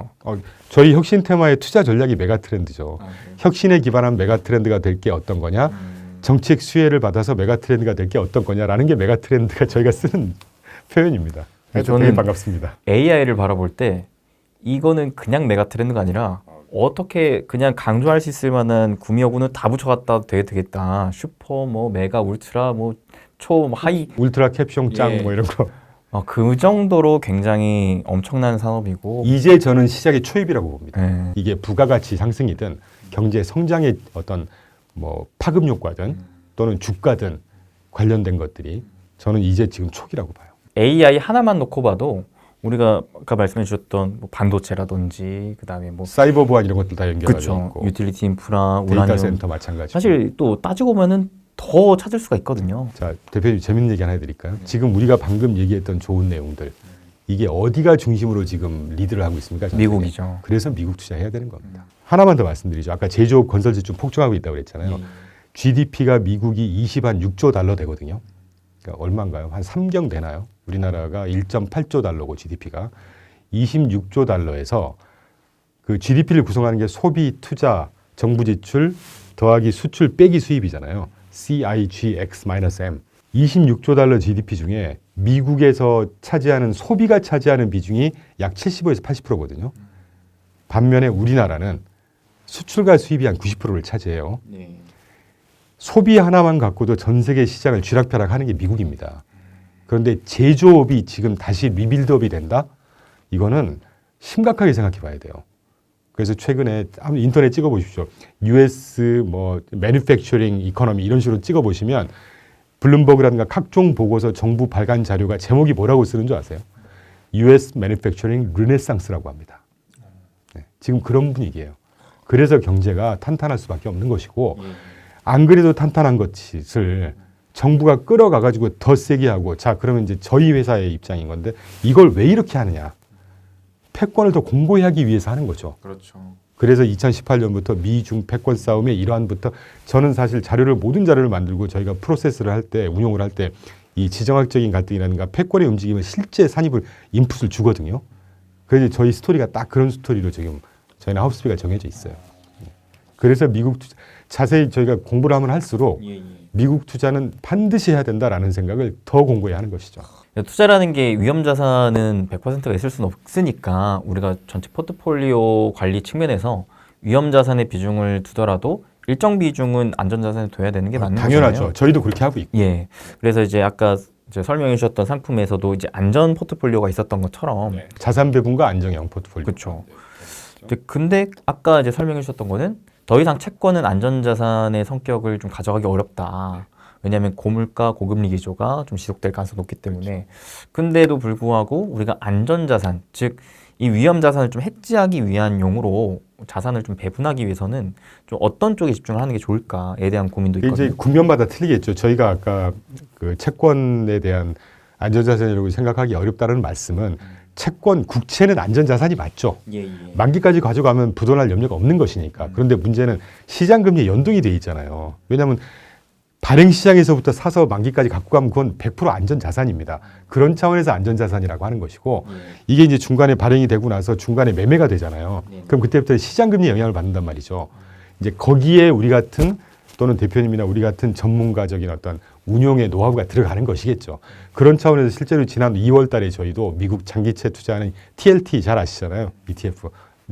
저희 혁신 테마의 투자 전략이 메가 트렌드죠. 혁신에 기반한 메가 트렌드가 될 게 어떤 거냐? 정책 수혜를 받아서 메가 트렌드가 될 게 어떤 거냐라는 게 메가 트렌드가 저희가 쓰는 표현입니다. 저는 되게 반갑습니다. AI를 바라볼 때 이거는 그냥 메가 트렌드가 아니라 어떻게 그냥 강조할 수 있을 만한 구미호구는 다 붙여갖다 되겠다. 슈퍼, 뭐 메가, 울트라, 뭐 초, 하이, 울트라 캡숑 짱 예. 뭐 이런 거. 그 정도로 굉장히 엄청난 산업이고 이제 저는 시작의 초입이라고 봅니다. 네. 이게 부가가치 상승이든 경제 성장의 어떤 뭐 파급 효과든 또는 주가든 관련된 것들이 저는 이제 지금 초기라고 봐요. AI 하나만 놓고 봐도 우리가 아까 말씀해 주셨던 뭐 반도체라든지 그다음에 뭐 사이버 보안 이런 것들 다 연결되어 그쵸. 있고 유틸리티 인프라, 데이터 우라늄 센터 마찬가지. 사실 또 따지고 보면은 더 찾을 수가 있거든요. 자, 대표님 재밌는 얘기 하나 해드릴까요? 지금 우리가 방금 얘기했던 좋은 내용들 이게 어디가 중심으로 지금 리드를 하고 있습니까? 전세계? 미국이죠. 그래서 미국 투자해야 되는 겁니다. 하나만 더 말씀드리죠. 아까 제조업 건설지 좀 폭증하고 있다고 그랬잖아요. GDP가 미국이 26조 달러 되거든요. 그러니까 얼마인가요? 한 3경 되나요? 우리나라가 1.8조 달러고 GDP가 26조 달러에서 그 GDP를 구성하는 게 소비, 투자, 정부 지출 더하기 수출 빼기 수입이잖아요. CIGX-M. 26조 달러 GDP 중에 미국에서 차지하는 소비가 차지하는 비중이 약 75에서 80%거든요. 반면에 우리나라는 수출과 수입이 한 90%를 차지해요. 소비 하나만 갖고도 전 세계 시장을 쥐락펴락하는 게 미국입니다. 그런데 제조업이 지금 다시 리빌드업이 된다? 이거는 심각하게 생각해 봐야 돼요. 그래서 최근에 한번 인터넷 찍어 보십시오. US 뭐 매니팩처링 이코노미 이런 식으로 찍어 보시면 블룸버그라든가 각종 보고서 정부 발간 자료가 제목이 뭐라고 쓰는 줄 아세요? US Manufacturing Renaissance라고 합니다. 네, 지금 그런 분위기예요. 그래서 경제가 탄탄할 수밖에 없는 것이고 안 그래도 탄탄한 것을 정부가 끌어가가지고 더 세게 하고 자 그러면 이제 저희 회사의 입장인 건데 이걸 왜 이렇게 하느냐? 패권을 더 공고히 하기 위해서 하는 거죠. 그렇죠. 그래서 2018년부터 미중 패권 싸움의 일환부터 저는 사실 모든 자료를 만들고 저희가 프로세스를 할 때 운용을 할 때 이 지정학적인 갈등이라든가 패권의 움직임을 실제 산입을 인풋을 주거든요. 그래서 저희 스토리가 딱 그런 스토리로 지금 저희는 하우스비가 정해져 있어요. 그래서 미국 자세히 저희가 공부를 하면 할수록 미국 투자는 반드시 해야 된다라는 생각을 더 공고히 하는 것이죠. 투자라는 게 위험 자산은 100%가 있을 수는 없으니까 우리가 전체 포트폴리오 관리 측면에서 위험 자산의 비중을 두더라도 일정 비중은 안전 자산에 둬야 되는 게 맞는 거잖아요. 당연하죠. 저희도 그렇게 하고 있고. 예. 그래서 이제 아까 이제 설명해 주셨던 상품에서도 이제 안전 포트폴리오가 있었던 것처럼 자산 배분과 안정형 포트폴리오. 그렇죠. 근데 아까 이제 설명해 주셨던 거는 더 이상 채권은 안전 자산의 성격을 좀 가져가기 어렵다. 왜냐하면 고물가, 고금리 기조가 좀 지속될 가능성이 높기 때문에. 근데도 불구하고 우리가 안전자산, 즉 이 위험 자산을 좀 해지하기 위한 용으로 자산을 좀 배분하기 위해서는 좀 어떤 쪽에 집중을 하는 게 좋을까에 대한 고민도 있거든요. 이제 국면마다 틀리겠죠. 저희가 아까 그 채권에 대한 안전자산이라고 생각하기 어렵다는 말씀은 채권, 국채는 안전자산이 맞죠. 만기까지 가져가면 부도날 염려가 없는 것이니까. 그런데 문제는 시장금리에 연동이 돼 있잖아요. 왜냐하면 발행시장에서부터 사서 만기까지 갖고 가면 그건 100% 안전자산입니다. 그런 차원에서 안전자산이라고 하는 것이고 이게 이제 중간에 발행이 되고 나서 중간에 매매가 되잖아요. 그럼 그때부터 시장금리 영향을 받는단 말이죠. 이제 거기에 우리 같은 또는 대표님이나 우리 같은 전문가적인 어떤 운용의 노하우가 들어가는 것이겠죠. 그런 차원에서 실제로 지난 2월 달에 저희도 미국 장기채 투자하는 TLT 잘 아시잖아요. ETF.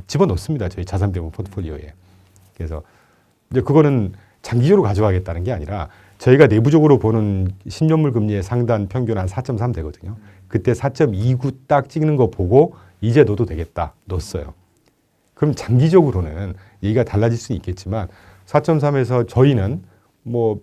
집어넣습니다. 저희 자산 배분 포트폴리오에. 그래서 이제 그거는 장기적으로 가져가겠다는 게 아니라 저희가 내부적으로 보는 10년물 금리의 상단 평균 한 4.3 되거든요. 그때 4.29 딱 찍는 거 보고 이제 넣어도 되겠다. 넣었어요. 그럼 장기적으로는 얘기가 달라질 수는 있겠지만 4.3에서 저희는 뭐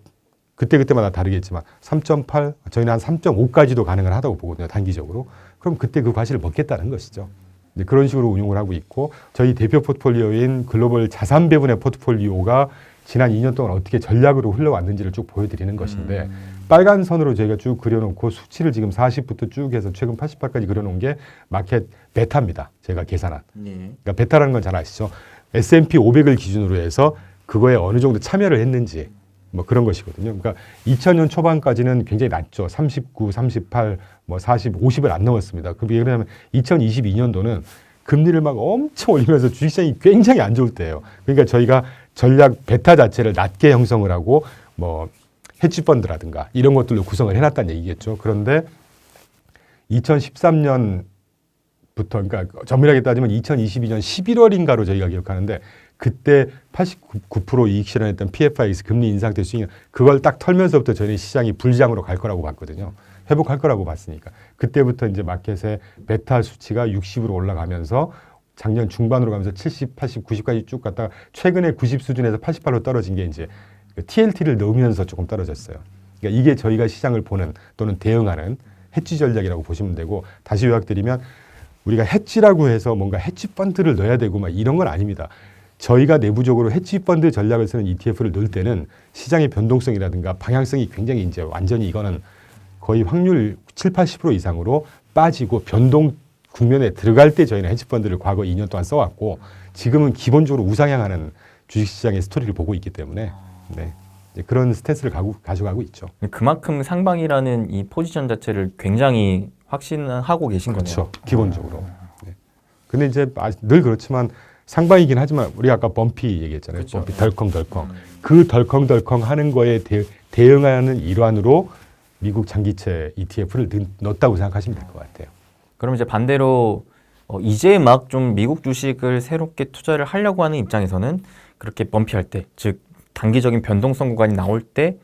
그때마다 다르겠지만 3.8 저희는 한 3.5까지도 가능을 하다고 보거든요. 단기적으로. 그럼 그때 그 과실을 먹겠다는 것이죠. 이제 그런 식으로 운용을 하고 있고 저희 대표 포트폴리오인 글로벌 자산 배분의 포트폴리오가 지난 2년 동안 어떻게 전략으로 흘러왔는지를 쭉 보여드리는 것인데 빨간 선으로 저희가 쭉 그려놓고 수치를 지금 40부터 쭉 해서 최근 88까지 그려놓은 게 마켓 베타입니다. 제가 계산한. 그러니까 베타라는 건 잘 아시죠? S&P 500을 기준으로 해서 그거에 어느 정도 참여를 했는지 뭐 그런 것이거든요. 그러니까 2000년 초반까지는 굉장히 낮죠. 39, 38, 뭐 40, 50을 안 넘었습니다. 그러면 2022년도는 금리를 막 엄청 올리면서 주식시장이 굉장히 안 좋을 때예요. 그러니까 저희가 전략 베타 자체를 낮게 형성을 하고 뭐 헤지펀드라든가 이런 것들로 구성을 해놨다는 얘기겠죠. 그런데 2013년부터 그러니까 정밀하게 따지면 2022년 11월인가로 저희가 기억하는데 그때 89% 이익 실현했던 PFIX 금리 인상 때 수익 그걸 딱 털면서부터 저희는 시장이 불장으로 갈 거라고 봤거든요. 회복할 거라고 봤으니까 그때부터 이제 마켓의 베타 수치가 60으로 올라가면서 작년 중반으로 가면서 70, 80, 90까지 쭉 갔다가 최근에 90 수준에서 88로 떨어진 게 이제 TLT를 넣으면서 조금 떨어졌어요. 그러니까 이게 저희가 시장을 보는 또는 대응하는 해지 전략이라고 보시면 되고 다시 요약드리면 우리가 해지라고 해서 뭔가 해지 펀드를 넣어야 되고 막 이런 건 아닙니다. 저희가 내부적으로 해지 펀드 전략을 쓰는 ETF를 넣을 때는 시장의 변동성이라든가 방향성이 굉장히 이제 완전히 이거는 거의 확률 7, 80% 이상으로 빠지고 변동 국면에 들어갈 때 저희는 해지 펀드를 과거 2년 동안 써왔고 지금은 기본적으로 우상향하는 주식시장의 스토리를 보고 있기 때문에 네. 이제 그런 스탠스를 가져가고 있죠. 그만큼 상방이라는 이 포지션 자체를 굉장히 확신하고 계신 그렇죠. 거네요. 기본적으로. 네. 근데 이제 늘 그렇지만 상방이긴 하지만 우리 아까 범피 얘기했잖아요. 그렇죠. 범피 덜컹덜컹. 그 덜컹덜컹 하는 거에 대응하는 일환으로 미국 장기채 ETF를 넣었다고 생각하시면 될 것 같아요. 그럼 이제 반대로 이제 막 좀 미국 주식을 새롭게 투자를 하려고 하는 입장에서는 그렇게 범피할 때, 즉 단기적인 변동성 구간이 나올 때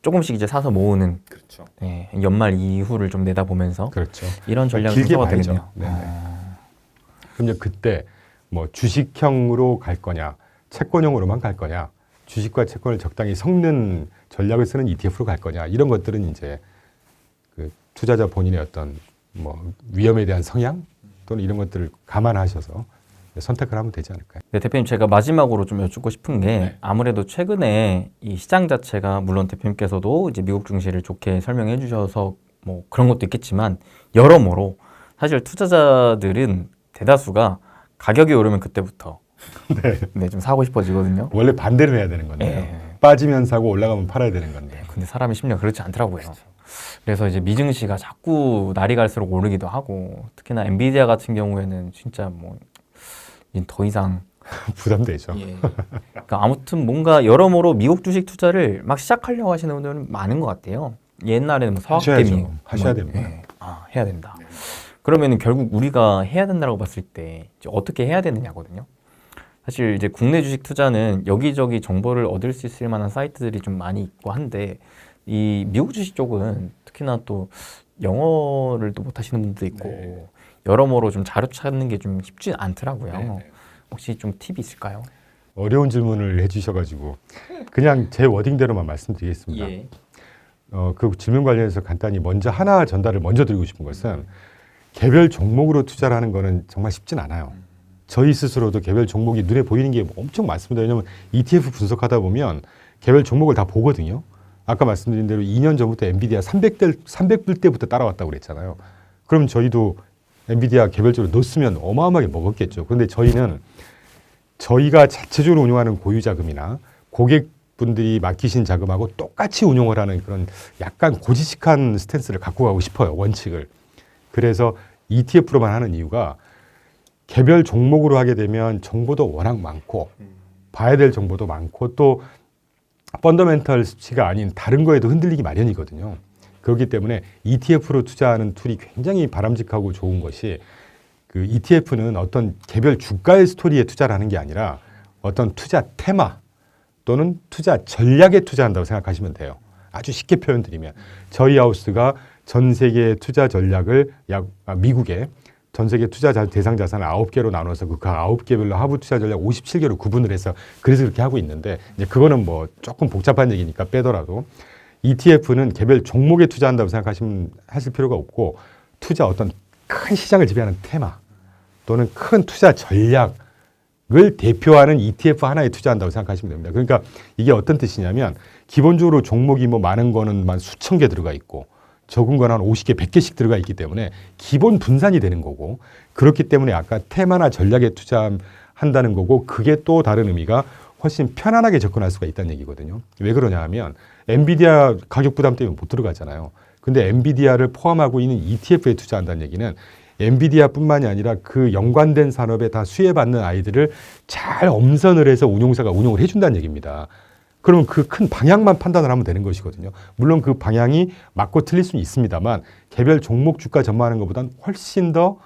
조금씩 이제 사서 모으는 그렇죠. 예, 연말 이후를 좀 내다보면서 그렇죠. 이런 전략을 길게 써도 봐야죠. 되겠네요. 네네. 그럼 이제 그때 뭐 주식형으로 갈 거냐, 채권형으로만 갈 거냐, 주식과 채권을 적당히 섞는 전략을 쓰는 ETF로 갈 거냐 이런 것들은 이제 그 투자자 본인의 어떤 뭐 위험에 대한 성향 또는 이런 것들을 감안하셔서 선택을 하면 되지 않을까요? 네, 대표님 제가 마지막으로 좀 여쭙고 싶은 게 네. 아무래도 최근에 이 시장 자체가 물론 대표님께서도 이제 미국 증시를 좋게 설명해 주셔서 뭐 그런 것도 있겠지만 여러모로 사실 투자자들은 대다수가 가격이 오르면 그때부터 네, 좀 사고 싶어지거든요. 원래 반대로 해야 되는 건데요. 네. 빠지면 사고 올라가면 팔아야 되는 건데. 근데 사람의 심리가 그렇지 않더라고요. 그래서 이제 미증시가 자꾸 날이 갈수록 오르기도 하고 특히나 엔비디아 같은 경우에는 진짜 뭐 이제 더 이상 부담되죠. 예. 그러니까 아무튼 뭔가 여러모로 미국 주식 투자를 막 시작하려고 하시는 분들은 많은 것 같아요. 옛날에는 뭐 서학개미 하셔야 됩니다. 예. 해야 된다. 그러면 결국 우리가 해야 된다고 봤을 때 이제 어떻게 해야 되느냐거든요. 사실 이제 국내 주식 투자는 여기저기 정보를 얻을 수 있을 만한 사이트들이 좀 많이 있고 한데 이 미국 주식 쪽은 특히나 또 영어를 또 못하시는 분도 있고 네. 여러모로 좀 자료 찾는 게 좀 쉽지 않더라고요. 네. 혹시 좀 팁이 있을까요? 어려운 질문을 해주셔가지고 그냥 제 워딩대로만 말씀드리겠습니다. 예. 그 질문 관련해서 간단히 먼저 하나 전달을 먼저 드리고 싶은 것은 개별 종목으로 투자를 하는 거는 정말 쉽진 않아요. 저희 스스로도 개별 종목이 눈에 보이는 게 엄청 많습니다. 왜냐하면 ETF 분석하다 보면 개별 종목을 다 보거든요. 아까 말씀드린 대로 2년 전부터 엔비디아 300불 때부터 따라왔다고 그랬잖아요. 그럼 저희도 엔비디아 개별적으로 넣었으면 어마어마하게 먹었겠죠. 그런데 저희는 저희가 자체적으로 운용하는 고유자금이나 고객분들이 맡기신 자금하고 똑같이 운용을 하는 그런 약간 고지식한 스탠스를 갖고 가고 싶어요. 원칙을. 그래서 ETF로만 하는 이유가 개별 종목으로 하게 되면 정보도 워낙 많고 봐야 될 정보도 많고 또 펀더멘털 수치가 아닌 다른 거에도 흔들리기 마련이거든요. 그렇기 때문에 ETF로 투자하는 툴이 굉장히 바람직하고 좋은 것이 그 ETF는 어떤 개별 주가의 스토리에 투자를 하는 게 아니라 어떤 투자 테마 또는 투자 전략에 투자한다고 생각하시면 돼요. 아주 쉽게 표현드리면 저희 하우스가 전 세계 투자 전략을 미국에 전 세계 투자 대상 자산을 9개로 나눠서 그 9개별로 하부 투자 전략 57개로 구분을 해서 그래서 그렇게 하고 있는데 이제 그거는 뭐 조금 복잡한 얘기니까 빼더라도 ETF는 개별 종목에 투자한다고 하실 필요가 없고 투자 어떤 큰 시장을 지배하는 테마 또는 큰 투자 전략을 대표하는 ETF 하나에 투자한다고 생각하시면 됩니다. 그러니까 이게 어떤 뜻이냐면 기본적으로 종목이 뭐 많은 거는 만 수천 개 들어가 있고 적은 건 한 50개, 100개씩 들어가 있기 때문에 기본 분산이 되는 거고 그렇기 때문에 아까 테마나 전략에 투자한다는 거고 그게 또 다른 의미가 훨씬 편안하게 접근할 수가 있다는 얘기거든요. 왜 그러냐 하면 엔비디아 가격 부담 때문에 못 들어가잖아요. 근데 엔비디아를 포함하고 있는 ETF에 투자한다는 얘기는 엔비디아뿐만이 아니라 그 연관된 산업에 다 수혜받는 아이들을 잘 엄선을 해서 운용사가 운용을 해준다는 얘기입니다. 그러면 그 큰 방향만 판단을 하면 되는 것이거든요. 물론 그 방향이 맞고 틀릴 수는 있습니다만 개별 종목 주가 전망하는 것보다는 훨씬 더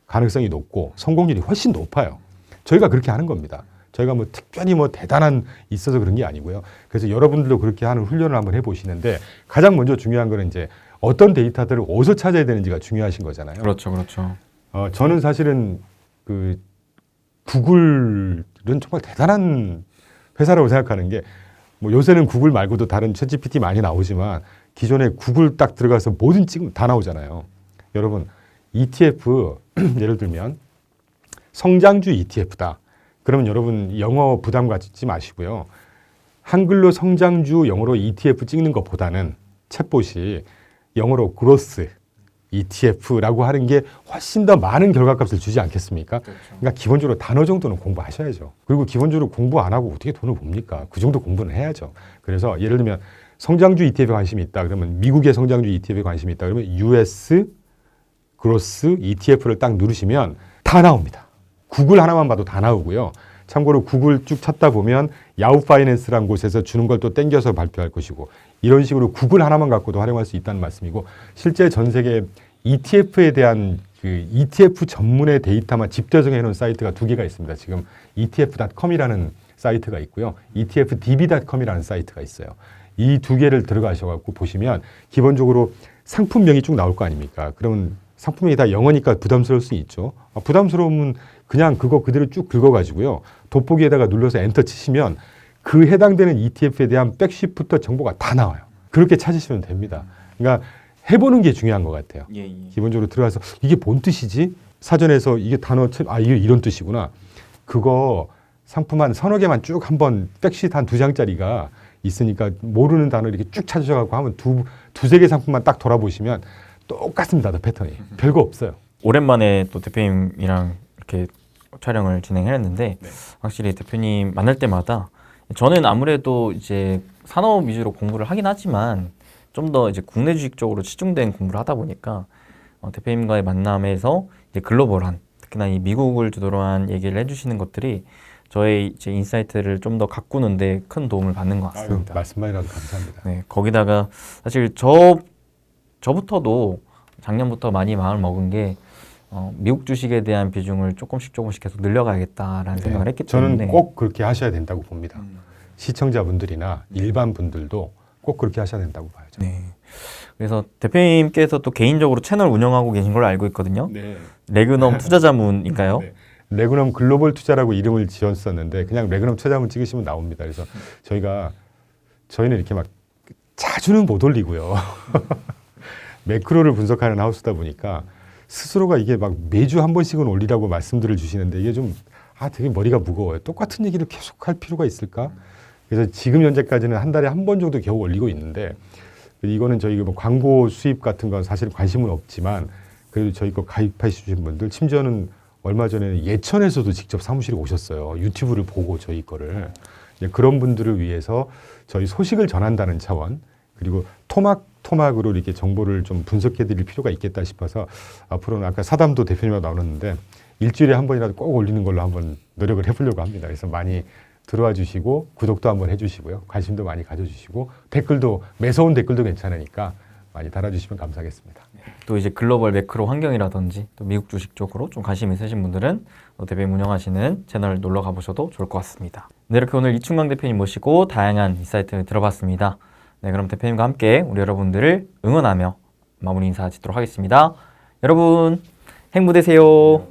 가능성이 높고 성공률이 훨씬 높아요. 저희가 그렇게 하는 겁니다. 저희가 뭐 특별히 뭐 대단한 있어서 그런 게 아니고요. 그래서 여러분들도 그렇게 하는 훈련을 한번 해보시는데 가장 먼저 중요한 거는 이제 어떤 데이터들을 어디서 찾아야 되는지가 중요하신 거잖아요. 그렇죠, 그렇죠. 저는 사실은 그 구글은 정말 대단한 회사라고 생각하는 게 뭐 요새는 구글 말고도 다른 챗GPT 많이 나오지만 기존에 구글 딱 들어가서 뭐든 찍으면 다 나오잖아요. 여러분 ETF 예를 들면 성장주 ETF다. 그러면 여러분 영어 부담 갖지 마시고요. 한글로 성장주 영어로 ETF 찍는 것보다는 챗봇이 영어로 그로스 ETF라고 하는 게 훨씬 더 많은 결과값을 주지 않겠습니까? 그러니까 기본적으로 단어 정도는 공부하셔야죠. 그리고 기본적으로 공부 안 하고 어떻게 돈을 봅니까? 그 정도 공부는 해야죠. 그래서 예를 들면 성장주 ETF에 관심이 있다. 그러면 미국의 성장주 ETF에 관심이 있다. 그러면 US 그로스 ETF를 딱 누르시면 다 나옵니다. 구글 하나만 봐도 다 나오고요. 참고로 구글 쭉 찾다 보면 야후 파이낸스라는 곳에서 주는 걸 또 땡겨서 발표할 것이고 이런 식으로 구글 하나만 갖고도 활용할 수 있다는 말씀이고 실제 전 세계 ETF에 대한 그 ETF 전문의 데이터만 집대성해 놓은 사이트가 2개가 있습니다. 지금 ETF.com이라는 사이트가 있고요. ETFDB.com이라는 사이트가 있어요. 이 2개를 들어가셔갖고 보시면 기본적으로 상품명이 쭉 나올 거 아닙니까? 그러면 상품명이 다 영어니까 부담스러울 수 있죠. 부담스러우면 그냥 그거 그대로 쭉 긁어가지고요. 돋보기에다가 눌러서 엔터 치시면 그 해당되는 ETF에 대한 백시프터 정보가 다 나와요. 그렇게 찾으시면 됩니다. 그러니까 해보는 게 중요한 것 같아요. 기본적으로 들어가서 이게 뭔 뜻이지? 사전에서 이게 단어, 이게 이런 뜻이구나. 그거 상품 한 서너 개만 쭉 한번 백시트 한 2장짜리가 있으니까 모르는 단어 이렇게 쭉 찾으셔가지고 한번 두세 개 상품만 딱 돌아보시면 똑같습니다. 패턴이. 별거 없어요. 오랜만에 또 대표님이랑 이렇게 촬영을 진행했는데 확실히 대표님 만날 때마다 저는 아무래도 이제 산업 위주로 공부를 하긴 하지만 좀 더 이제 국내 주식 쪽으로 치중된 공부를 하다 보니까 대표님과의 만남에서 이제 글로벌한 특히나 이 미국을 주도로 한 얘기를 해주시는 것들이 저의 이제 인사이트를 좀 더 가꾸는데 큰 도움을 받는 것 같습니다. 말씀만이라도 감사합니다. 네, 거기다가 사실 저부터도 작년부터 많이 마음을 먹은 게 미국 주식에 대한 비중을 조금씩 계속 늘려가야겠다라는 생각을 했기 때문에 저는 꼭 그렇게 하셔야 된다고 봅니다. 시청자분들이나 일반 분들도 꼭 그렇게 하셔야 된다고 봐야죠. 네. 그래서 대표님께서 또 개인적으로 채널 운영하고 계신 걸로 알고 있거든요. 네. 레그넘 투자자문인가요? 네. 레그넘 글로벌 투자라고 이름을 지었었는데 그냥 레그넘 투자자문 찍으시면 나옵니다. 그래서 저희는 이렇게 막 자주는 못 올리고요. 매크로를 분석하는 하우스다 보니까 스스로가 이게 막 매주 한 번씩은 올리라고 말씀들을 주시는데 이게 좀 되게 머리가 무거워요. 똑같은 얘기를 계속 할 필요가 있을까? 그래서 지금 현재까지는 한 달에 한 번 정도 겨우 올리고 있는데 이거는 저희 뭐 광고 수입 같은 건 사실 관심은 없지만 그래도 저희 거 가입해 주신 분들 심지어는 얼마 전에는 예천에서도 직접 사무실에 오셨어요. 유튜브를 보고 저희 거를. 그런 분들을 위해서 저희 소식을 전한다는 차원 그리고 토막으로 이렇게 정보를 좀 분석해 드릴 필요가 있겠다 싶어서 앞으로는 아까 사담도 대표님하고 나눴는데 일주일에 한 번이라도 꼭 올리는 걸로 한번 노력을 해보려고 합니다. 그래서 많이 들어와 주시고 구독도 한번 해주시고요. 관심도 많이 가져주시고 댓글도 매서운 댓글도 괜찮으니까 많이 달아주시면 감사하겠습니다. 또 이제 글로벌 매크로 환경이라든지 또 미국 주식 쪽으로 좀 관심 있으신 분들은 대표님 운영하시는 채널 놀러 가보셔도 좋을 것 같습니다. 네, 이렇게 오늘 이충강 대표님 모시고 다양한 인사이트를 들어봤습니다. 네, 그럼 대표님과 함께 우리 여러분들을 응원하며 마무리 인사 짓도록 하겠습니다. 여러분 행복 되세요.